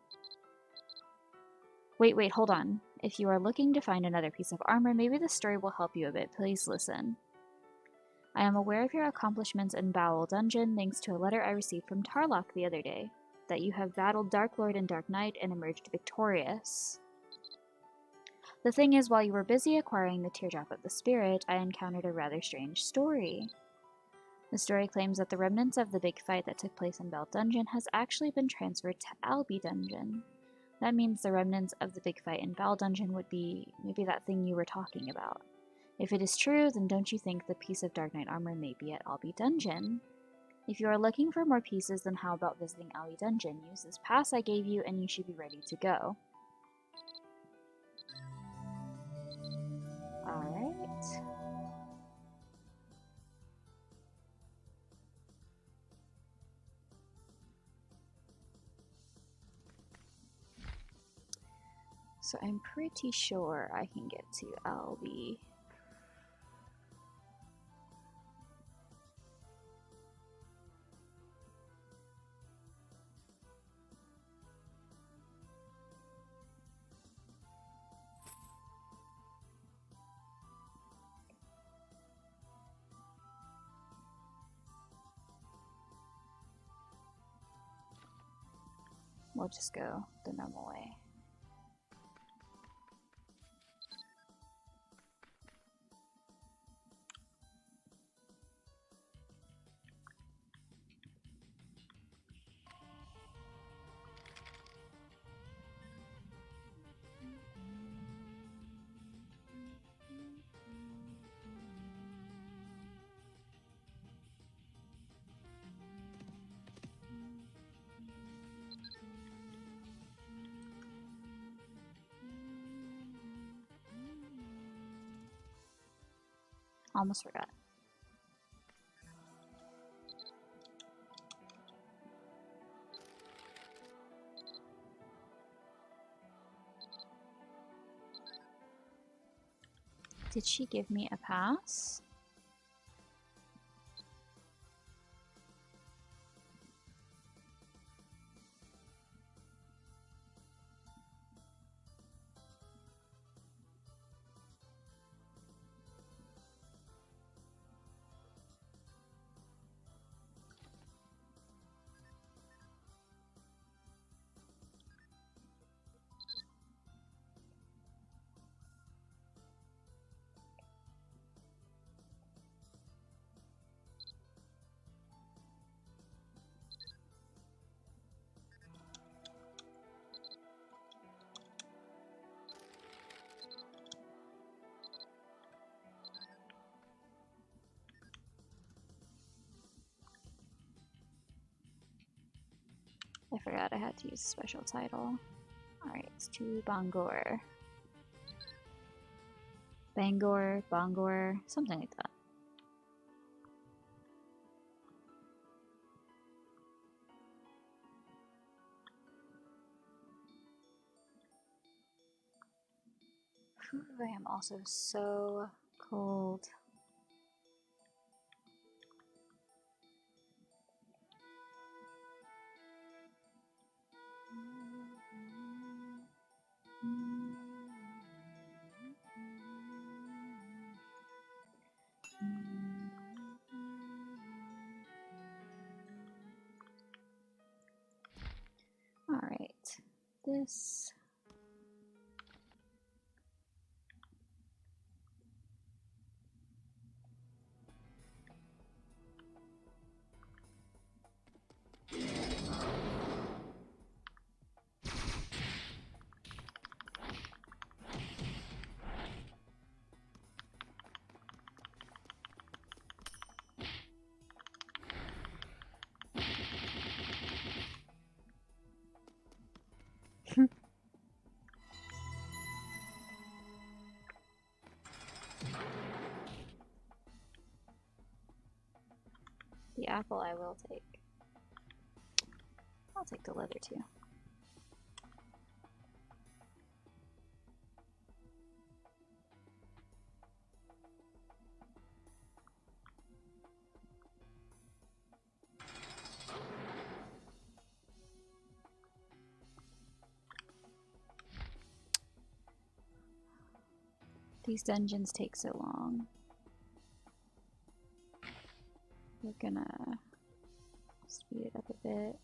Wait, hold on. If you are looking to find another piece of armor, maybe this story will help you a bit. Please listen. I am aware of your accomplishments in Bowel Dungeon thanks to a letter I received from Tarlock the other day. That you have battled Dark Lord and Dark Knight and emerged victorious. The thing is, while you were busy acquiring the Teardrop of the Spirit, I encountered a rather strange story. The story claims that the remnants of the big fight that took place in Bell Dungeon has actually been transferred to Albi Dungeon. That means the remnants of the big fight in Bell Dungeon would be maybe that thing you were talking about. If it is true, then don't you think the piece of Dark Knight armor may be at Albi Dungeon? If you are looking for more pieces, then how about visiting Albi Dungeon? Use this pass I gave you and you should be ready to go. Alright. So I'm pretty sure I can get to Albi. We'll just go the normal way. Almost forgot. Did she give me a pass? I forgot I had to use a special title. Alright, it's to Bangor. Bangor, Bangor, something like that. Whew, I am also so cold. Alright, this. The apple I will take. I'll take the leather too. These dungeons take so long. We're gonna speed it up a bit.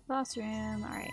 Boss room, alright.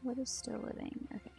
What is still living? Okay.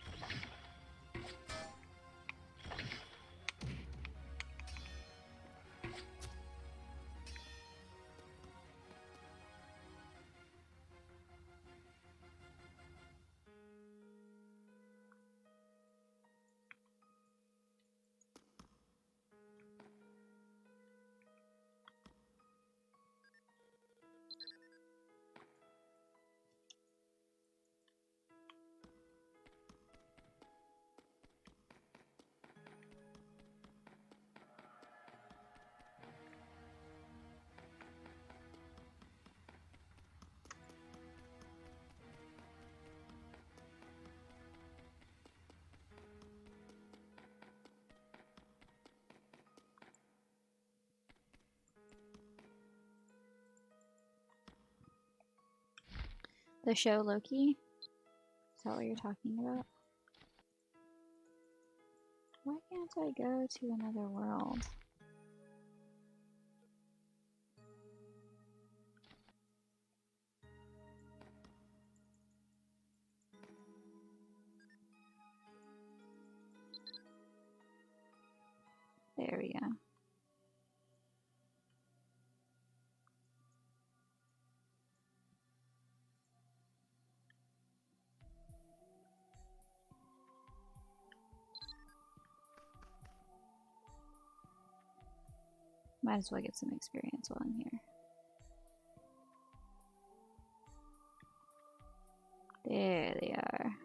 The show Loki? Is that what you're talking about? Why can't I go to another world? There we go. Might as well get some experience while I'm here. There they are.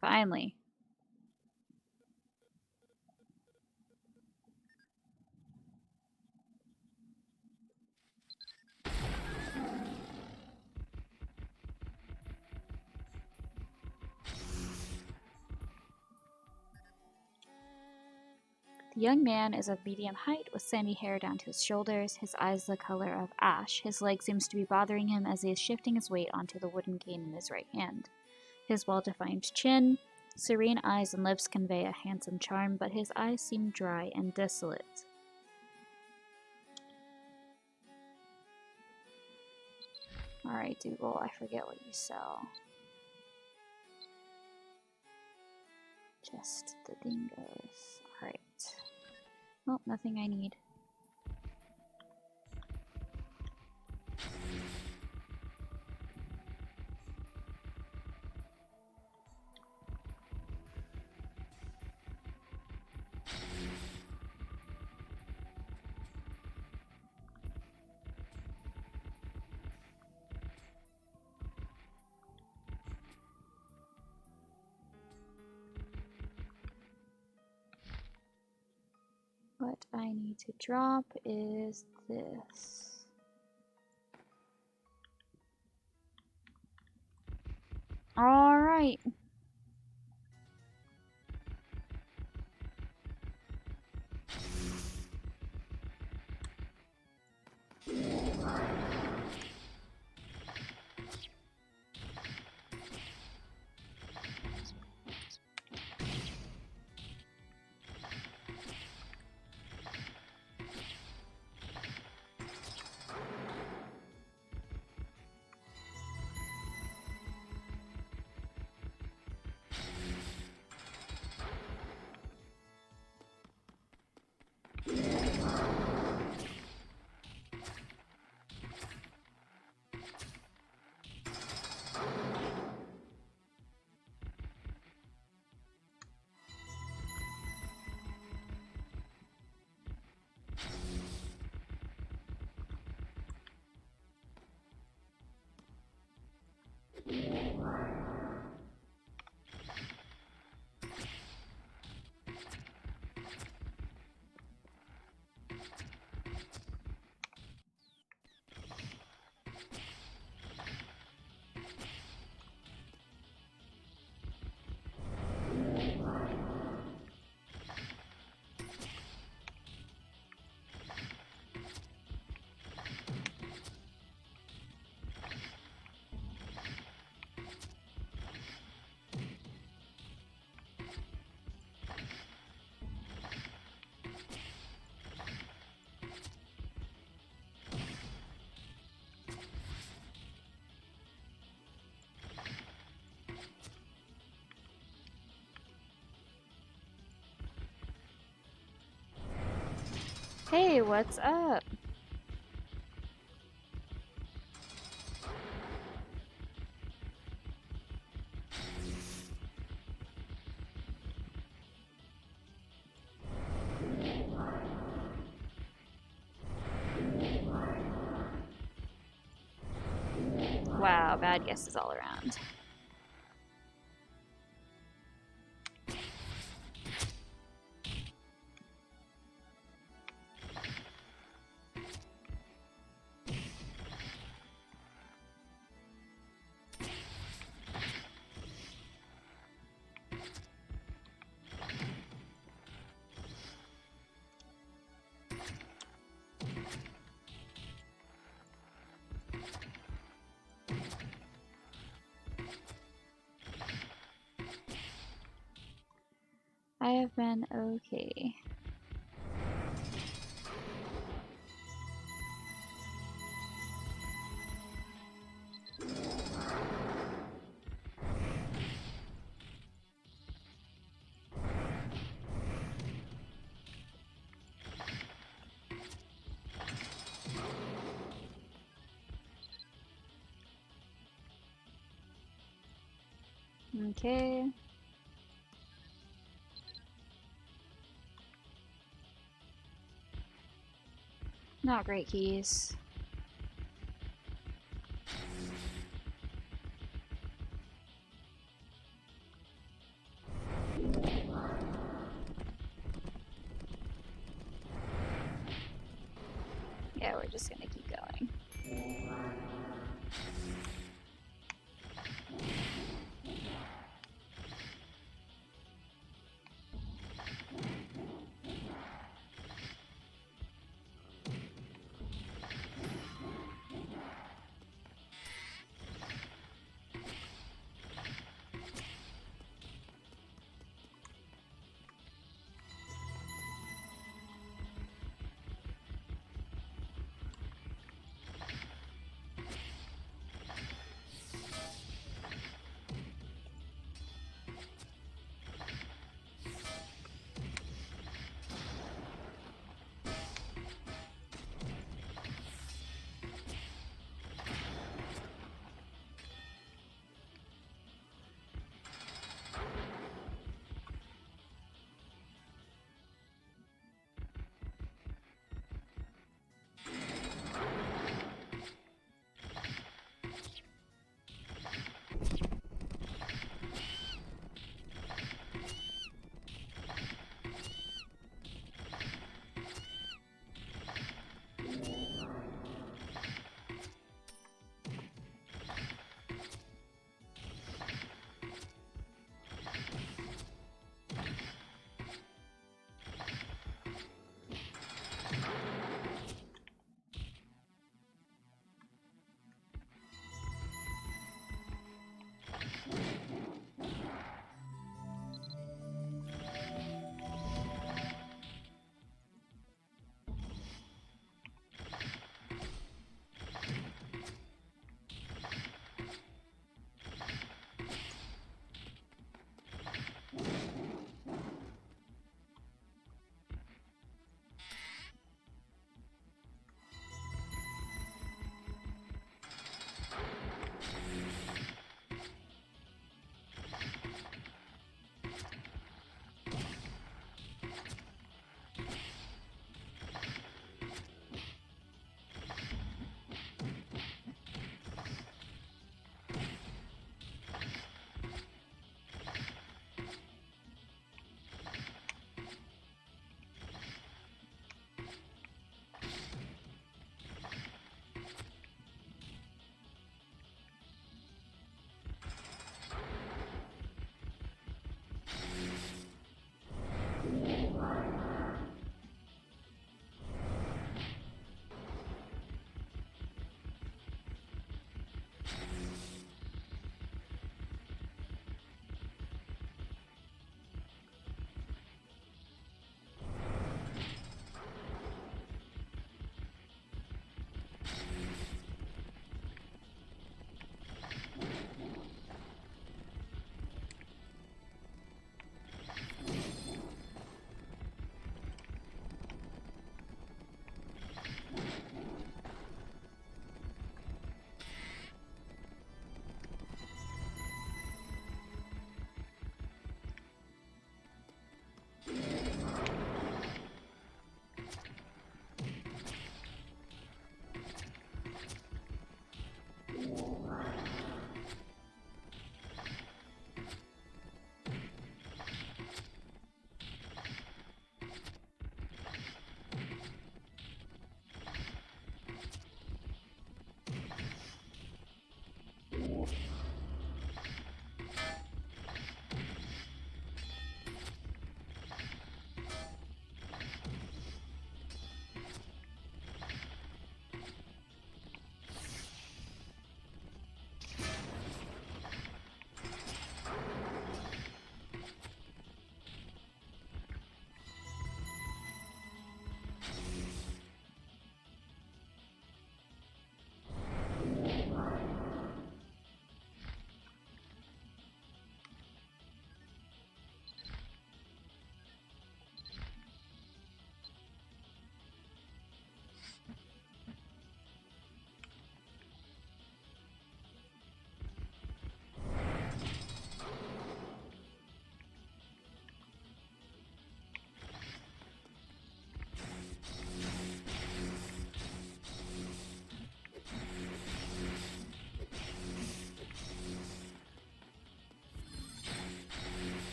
Finally. The young man is of medium height, with sandy hair down to his shoulders, his eyes the color of ash. His leg seems to be bothering him as he is shifting his weight onto the wooden cane in his right hand. His well-defined chin, serene eyes, and lips convey a handsome charm, but his eyes seem dry and desolate. Alright, Dougal, I forget what you sell. Just the dingoes. Alright. Well, nothing I need. What I need to drop is this. Alright. Hey, what's up? Wow, bad guesses all around. I have been okay. Okay. Not great keys. Yeah, we're just gonna keep going.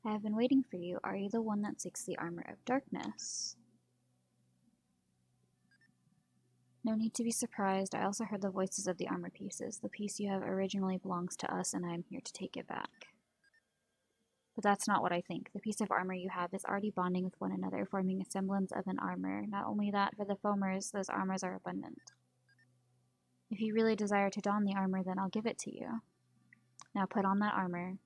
I have been waiting for you. Are you the one that seeks the armor of darkness? No need to be surprised. I also heard the voices of the armor pieces. The piece you have originally belongs to us, and I am here to take it back. But that's not what I think. The piece of armor you have is already bonding with one another, forming a semblance of an armor. Not only that, for the foamers, those armors are abundant. If you really desire to don the armor, then I'll give it to you. Now put on that armor.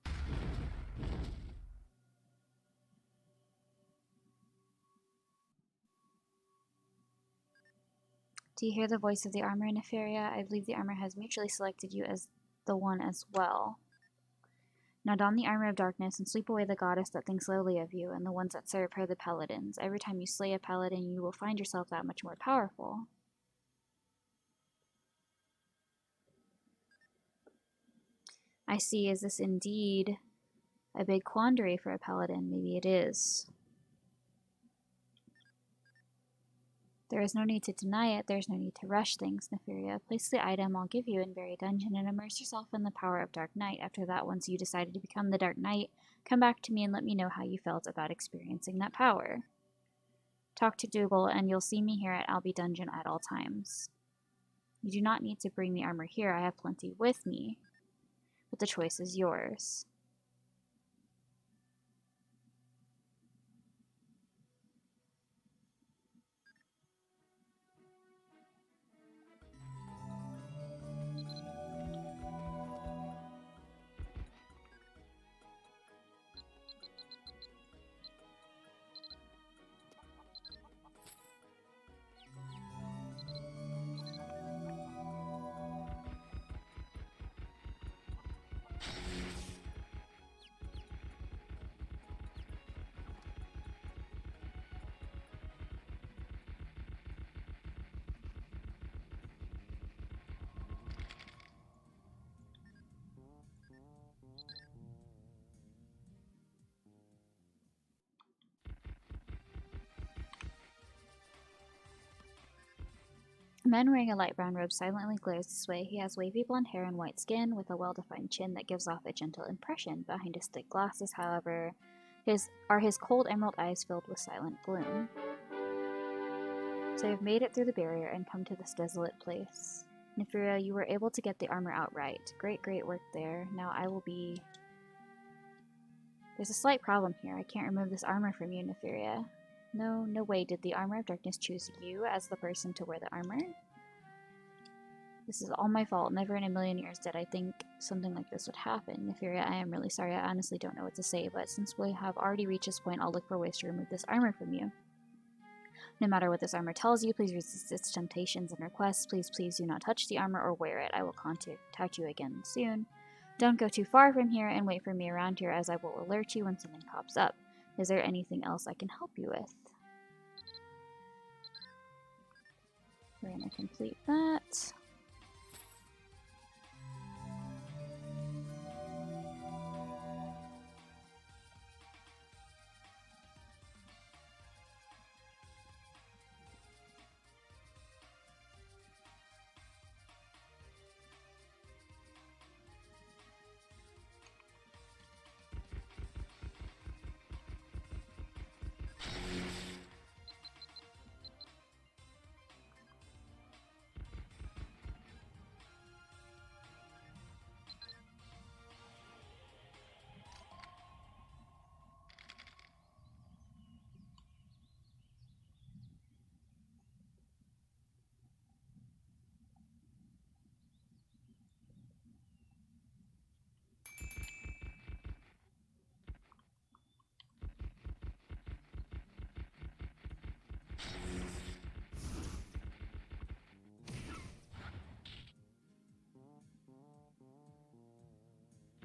Do you hear the voice of the armor, Nefaria? I believe the armor has mutually selected you as the one as well. Now don the armor of darkness and sweep away the goddess that thinks lowly of you and the ones that serve her, the paladins. Every time you slay a paladin, you will find yourself that much more powerful. I see. Is this indeed a big quandary for a paladin? Maybe it is. There is no need to deny it. There's no need to rush things, Nefaria. Place the item I'll give you in Very Dungeon and immerse yourself in the power of Dark Knight. After that, once you decided to become the Dark Knight, come back to me and let me know how you felt about experiencing that power. Talk to Dougal, and you'll see me here at Albie Dungeon at all times. You do not need to bring the armor here. I have plenty with me. But the choice is yours. A man wearing a light brown robe silently glares this way. He has wavy blonde hair and white skin with a well-defined chin that gives off a gentle impression. Behind his thick glasses, however, his cold emerald eyes filled with silent gloom. So you've made it through the barrier and come to this desolate place. Nefaria, you were able to get the armor outright. Great work there. Now I will be... There's a slight problem here. I can't remove this armor from you, Nefaria. No way. Did the armor of darkness choose you as the person to wear the armor? This is all my fault. Never in a million years did I think something like this would happen. Nefaria, I am really sorry. I honestly don't know what to say, but since we have already reached this point, I'll look for ways to remove this armor from you. No matter what this armor tells you, please resist its temptations and requests. Please do not touch the armor or wear it. I will contact you again soon. Don't go too far from here and wait for me around here, as I will alert you when something pops up. Is there anything else I can help you with? We're going to complete that.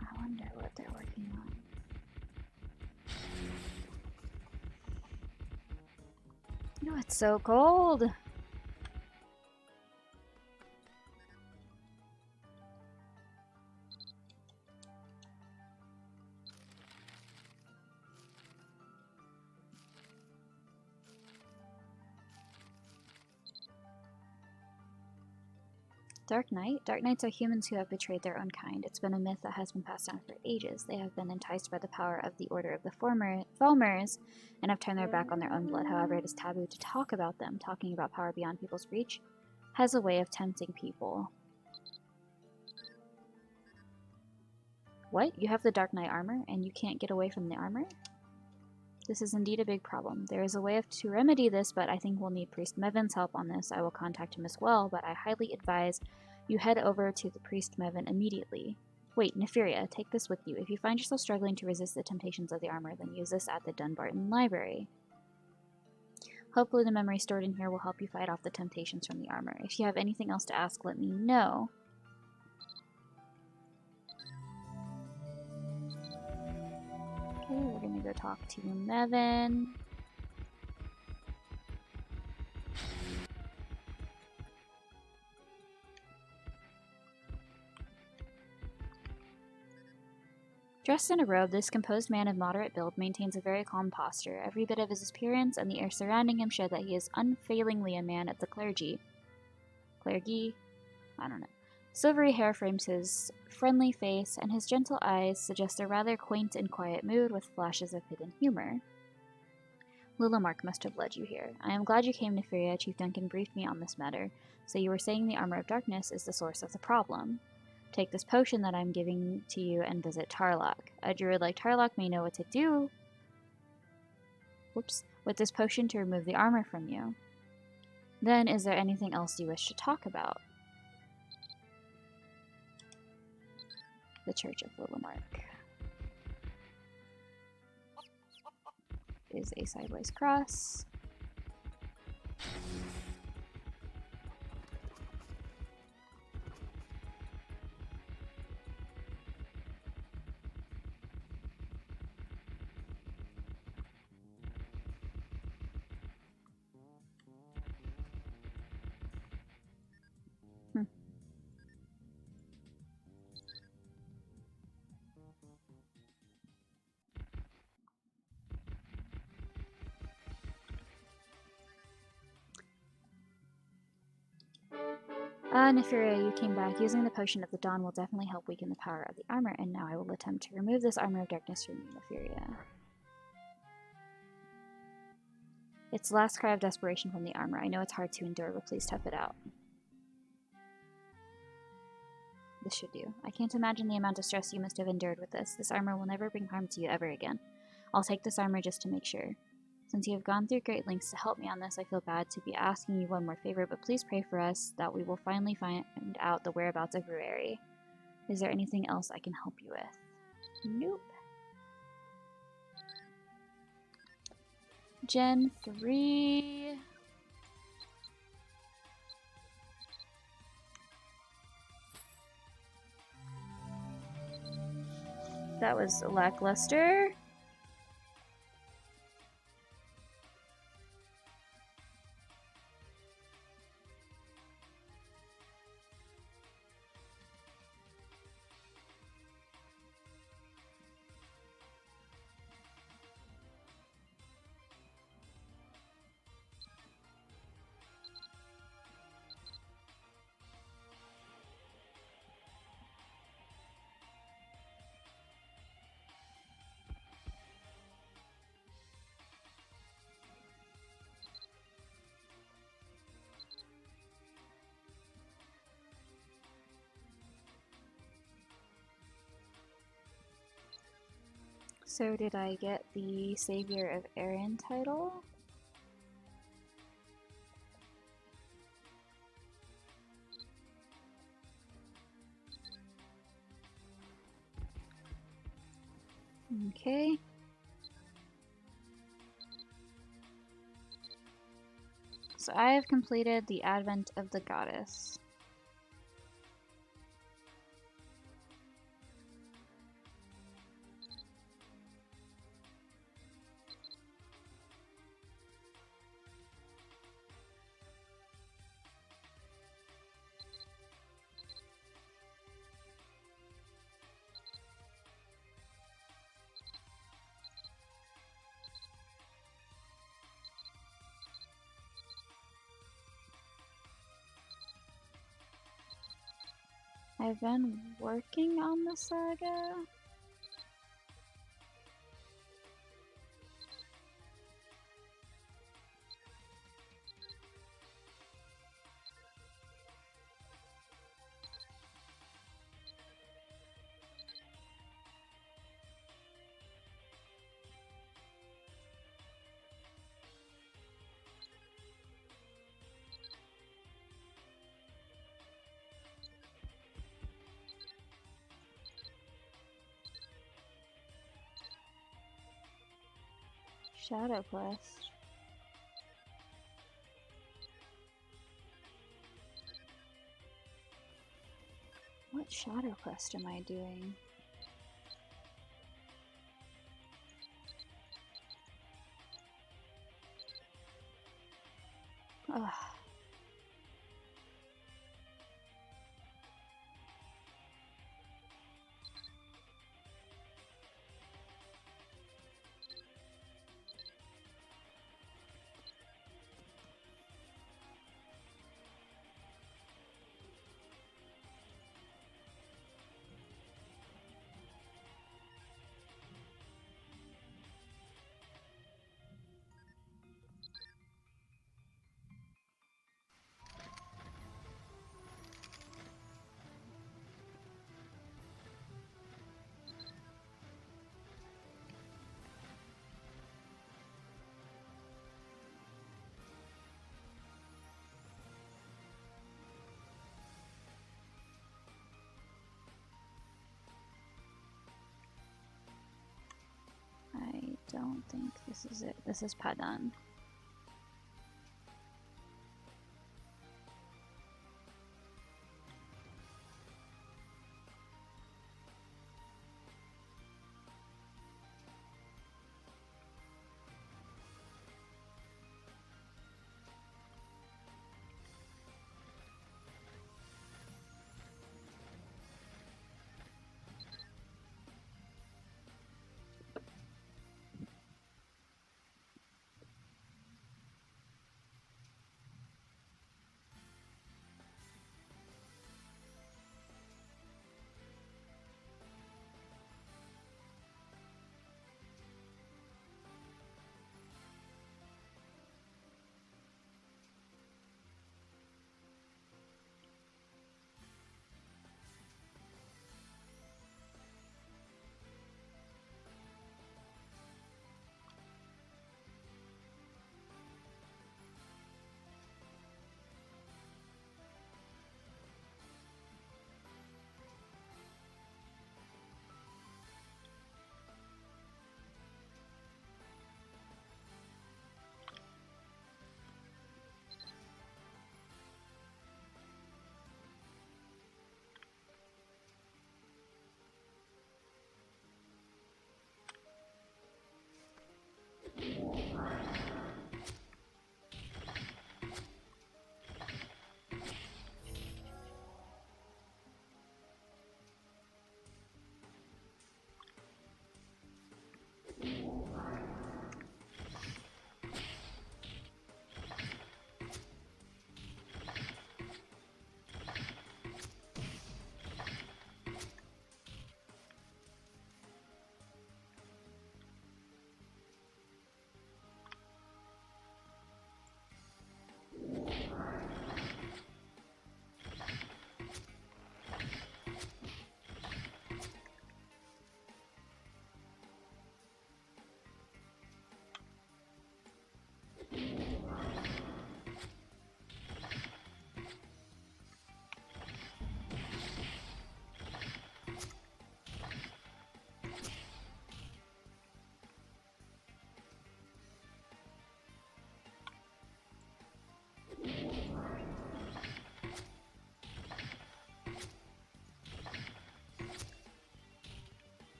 I wonder what they're working on. Oh, it's so cold! Dark Knight? Dark Knights are humans who have betrayed their own kind. It's been a myth that has been passed down for ages. They have been enticed by the power of the Order of the Foamers and have turned their back on their own blood. However, it is taboo to talk about them. Talking about power beyond people's reach has a way of tempting people. What? You have the Dark Knight armor, and you can't get away from the armor? This is indeed a big problem. There is a way to remedy this, but I think we'll need Priest Mevin's help on this. I will contact him as well, but I highly advise you head over to the Priest Mevin immediately. Wait, Nefiria, take this with you. If you find yourself struggling to resist the temptations of the armor, then use this at the Dunbarton Library. Hopefully the memory stored in here will help you fight off the temptations from the armor. If you have anything else to ask, let me know. Okay, we're gonna go talk to Mevin. Dressed in a robe, this composed man of moderate build maintains a very calm posture. Every bit of his appearance and the air surrounding him show that he is unfailingly a man of the clergy. Clergy? I don't know. Silvery hair frames his friendly face, and his gentle eyes suggest a rather quaint and quiet mood with flashes of hidden humor. Lilamark must have led you here. I am glad you came, Nefiria. Chief Duncan briefed me on this matter. So you were saying the Armor of Darkness is the source of the problem. Take this potion that I'm giving to you and visit Tarlock. A druid like Tarlock may know what to do with this potion to remove the armor from you. Then, is there anything else you wish to talk about? The Church of Lilamark is a sideways cross. Nefiria, you came back. Using the Potion of the Dawn will definitely help weaken the power of the armor, and now I will attempt to remove this Armor of Darkness from you, Nefiria. It's the last cry of desperation from the armor. I know it's hard to endure, but please tough it out. This should do. I can't imagine the amount of stress you must have endured with this. This armor will never bring harm to you ever again. I'll take this armor just to make sure. Since you have gone through great lengths to help me on this, I feel bad to be asking you one more favor, but please pray for us that we will finally find out the whereabouts of Rueri. Is there anything else I can help you with? Nope. Gen 3. That was lackluster. So did I get the Savior of Erin title? Okay. So I have completed the Advent of the Goddess. I've been working on the saga. Shadow Quest. What Shadow Quest am I doing? Ugh. I don't think this is it. This is Padan.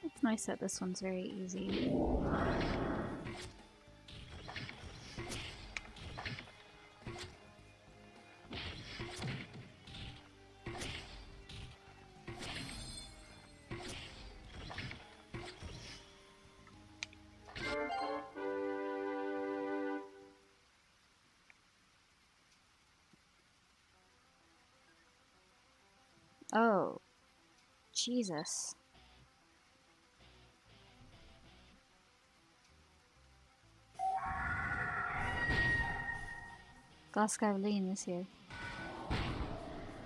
It's nice that this one's very easy. Oh, Jesus. Glasgow-Lean is here.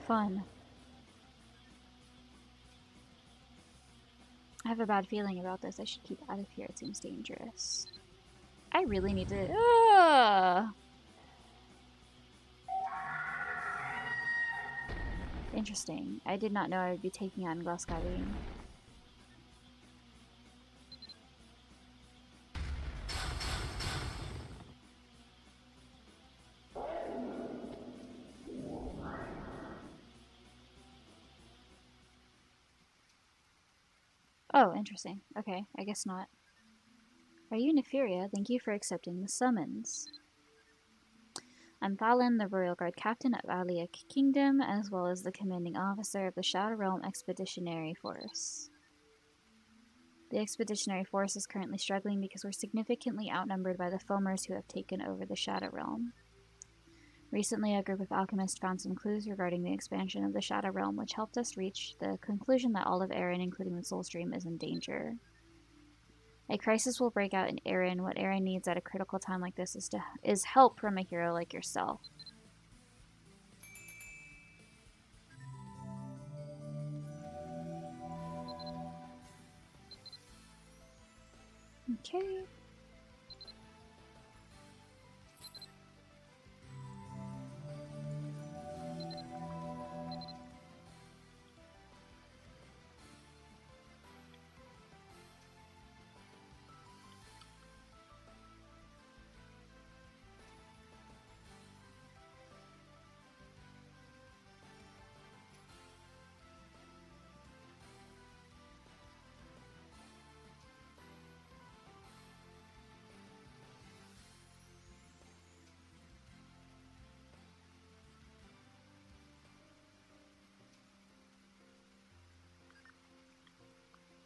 Fun. I have a bad feeling about this. I should keep out of here. It seems dangerous. I really need to... Interesting. I did not know I would be taking on Glasgow-Lean. Oh, interesting. Okay, I guess not. Are you Neferia? Thank you for accepting the summons. I'm Thalin, the Royal Guard Captain of Aliak Kingdom, as well as the commanding officer of the Shadow Realm Expeditionary Force. The Expeditionary Force is currently struggling because we're significantly outnumbered by the Foamers who have taken over the Shadow Realm. Recently, a group of alchemists found some clues regarding the expansion of the Shadow Realm, which helped us reach the conclusion that all of Erin, including the Soul Stream, is in danger. A crisis will break out in Erin. What Erin needs at a critical time like this is help from a hero like yourself. Okay.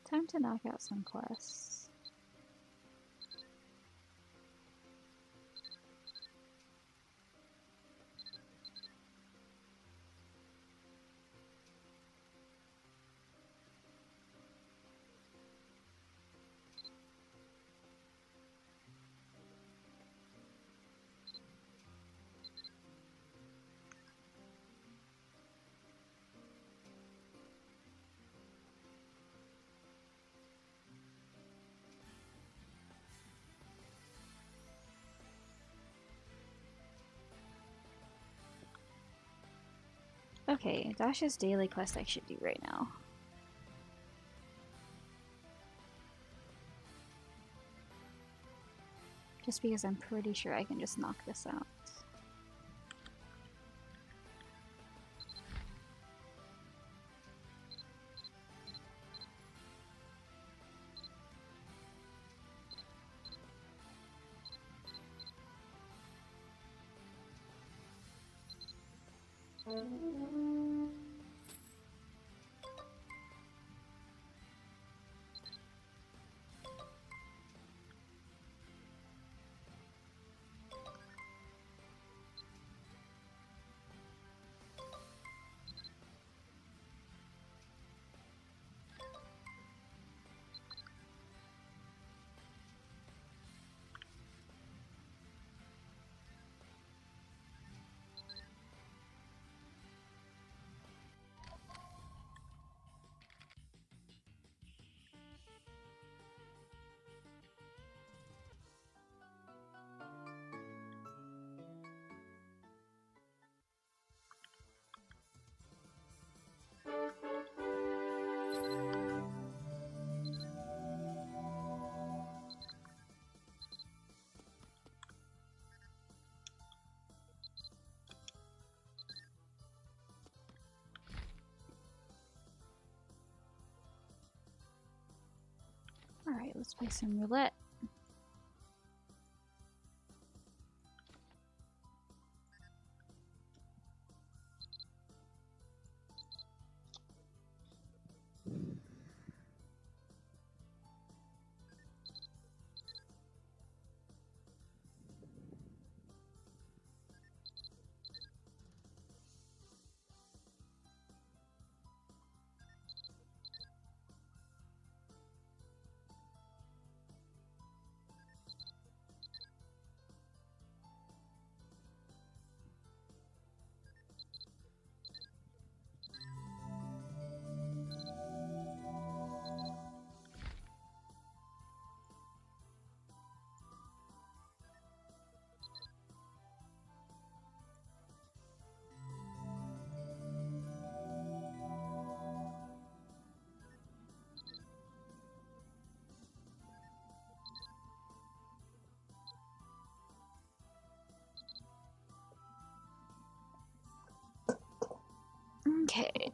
Time to knock out some quests. Okay, Dasha's daily quest I should do right now. Just because I'm pretty sure I can just knock this out. Alright, let's play some roulette. Okay.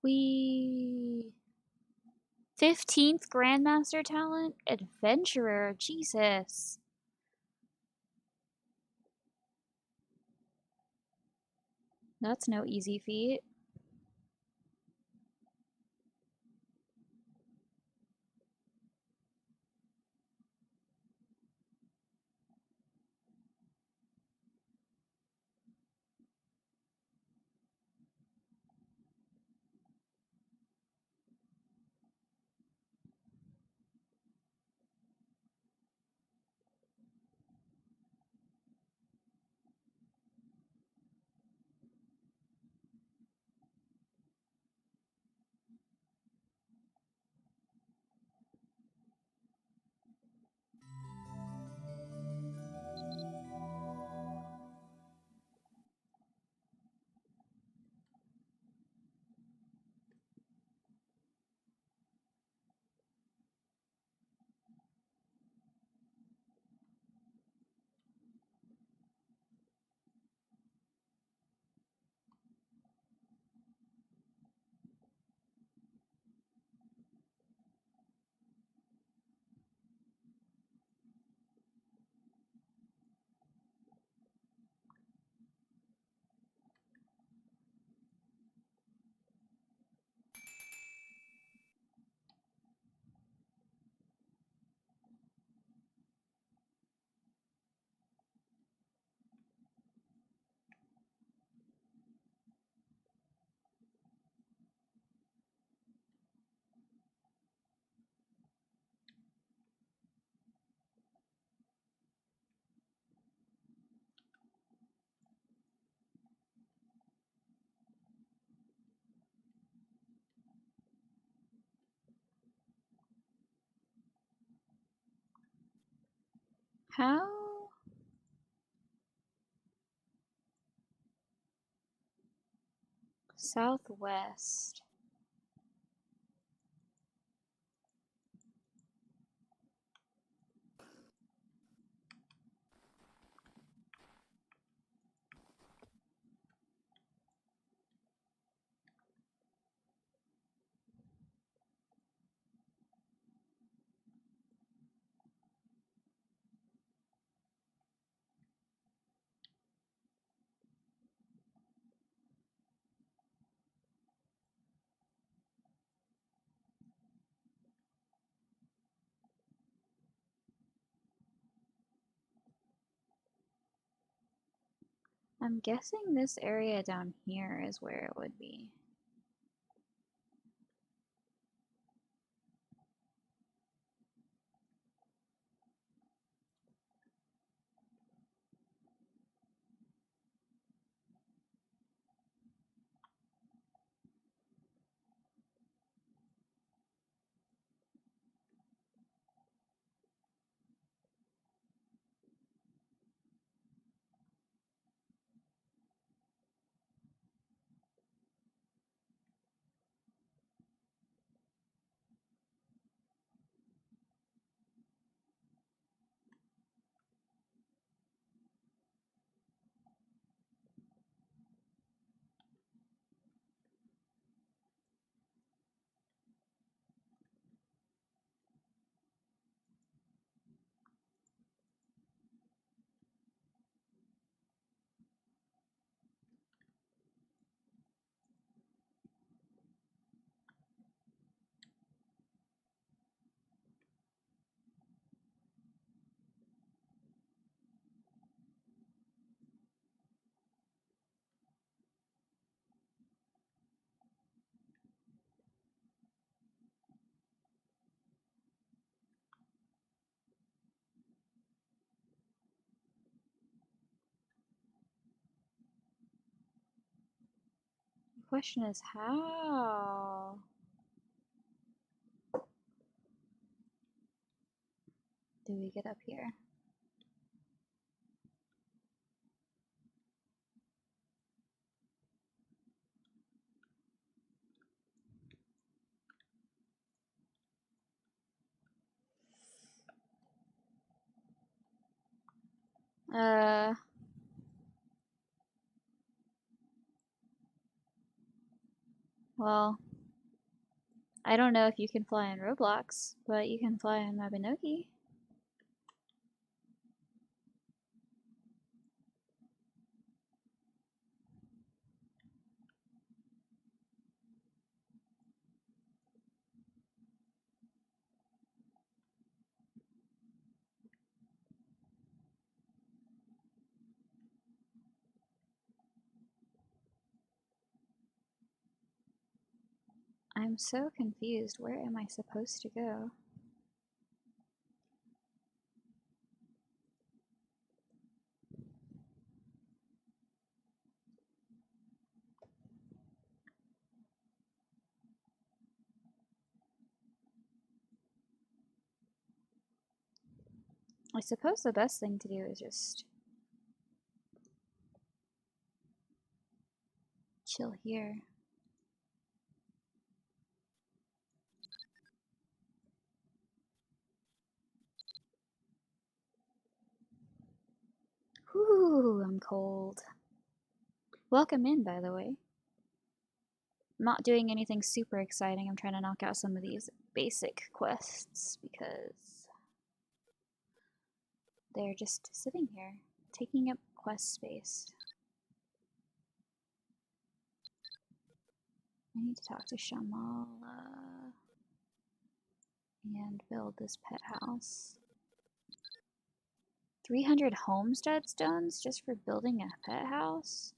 We 15th Grandmaster talent? Adventurer, Jesus. That's no easy feat. How? Southwest. I'm guessing this area down here is where it would be. The question is how? Do we get up here? Well, I don't know if you can fly in Roblox, but you can fly in Mabinogi. I'm so confused. Where am I supposed to go? I suppose the best thing to do is just chill here. Whew, I'm cold. Welcome in, by the way. I'm not doing anything super exciting. I'm trying to knock out some of these basic quests because they're just sitting here, taking up quest space. I need to talk to Shamala and build this pet house. 300 homestead stones just for building a pet house?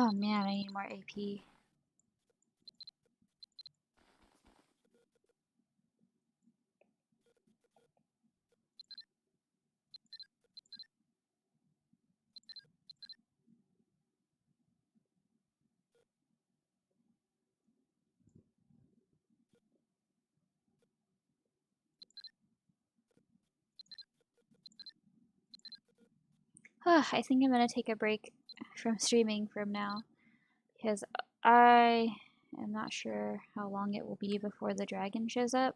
Oh man, I need more AP. I think I'm gonna take a break from streaming from now because I am not sure how long it will be before the dragon shows up,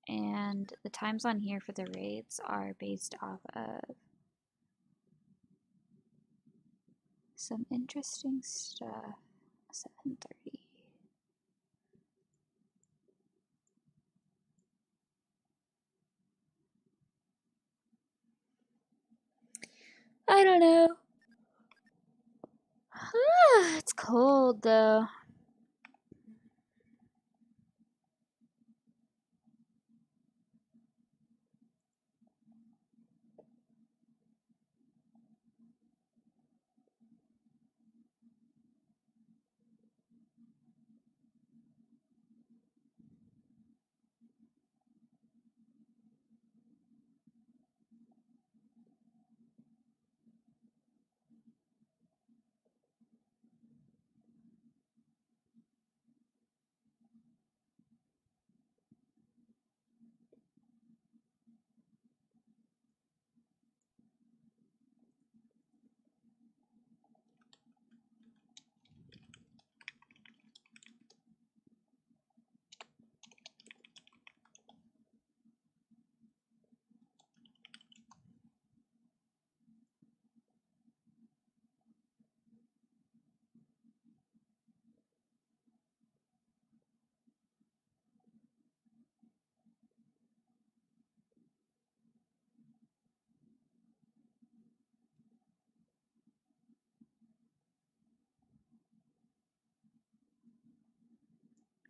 and the times on here for the raids are based off of some interesting stuff. 7:30. I don't know. It's cold though.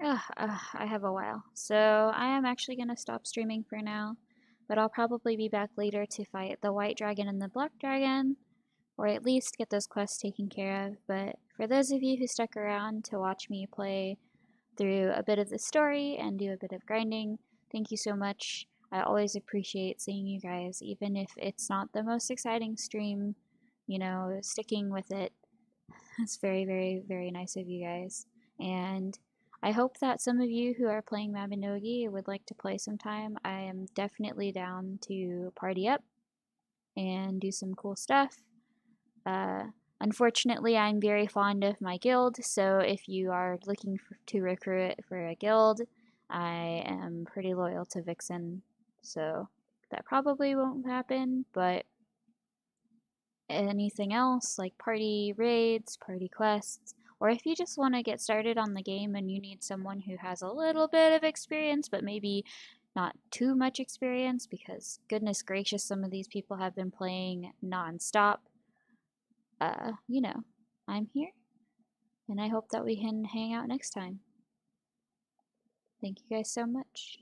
I have a while. So I am actually going to stop streaming for now, but I'll probably be back later to fight the white dragon and the black dragon, or at least get those quests taken care of. But for those of you who stuck around to watch me play through a bit of the story and do a bit of grinding, thank you so much. I always appreciate seeing you guys, even if it's not the most exciting stream, sticking with it. It's very, very, very nice of you guys. And I hope that some of you who are playing Mabinogi would like to play sometime. I am definitely down to party up and do some cool stuff. Uh, Unfortunately, I'm very fond of my guild, so if you are looking to recruit for a guild, I am pretty loyal to Vixen, so that probably won't happen, but anything else like party raids, party quests, or if you just want to get started on the game and you need someone who has a little bit of experience but maybe not too much experience because goodness gracious, some of these people have been playing non-stop, uh, you know, I'm here and I hope that we can hang out next time. Thank you guys so much.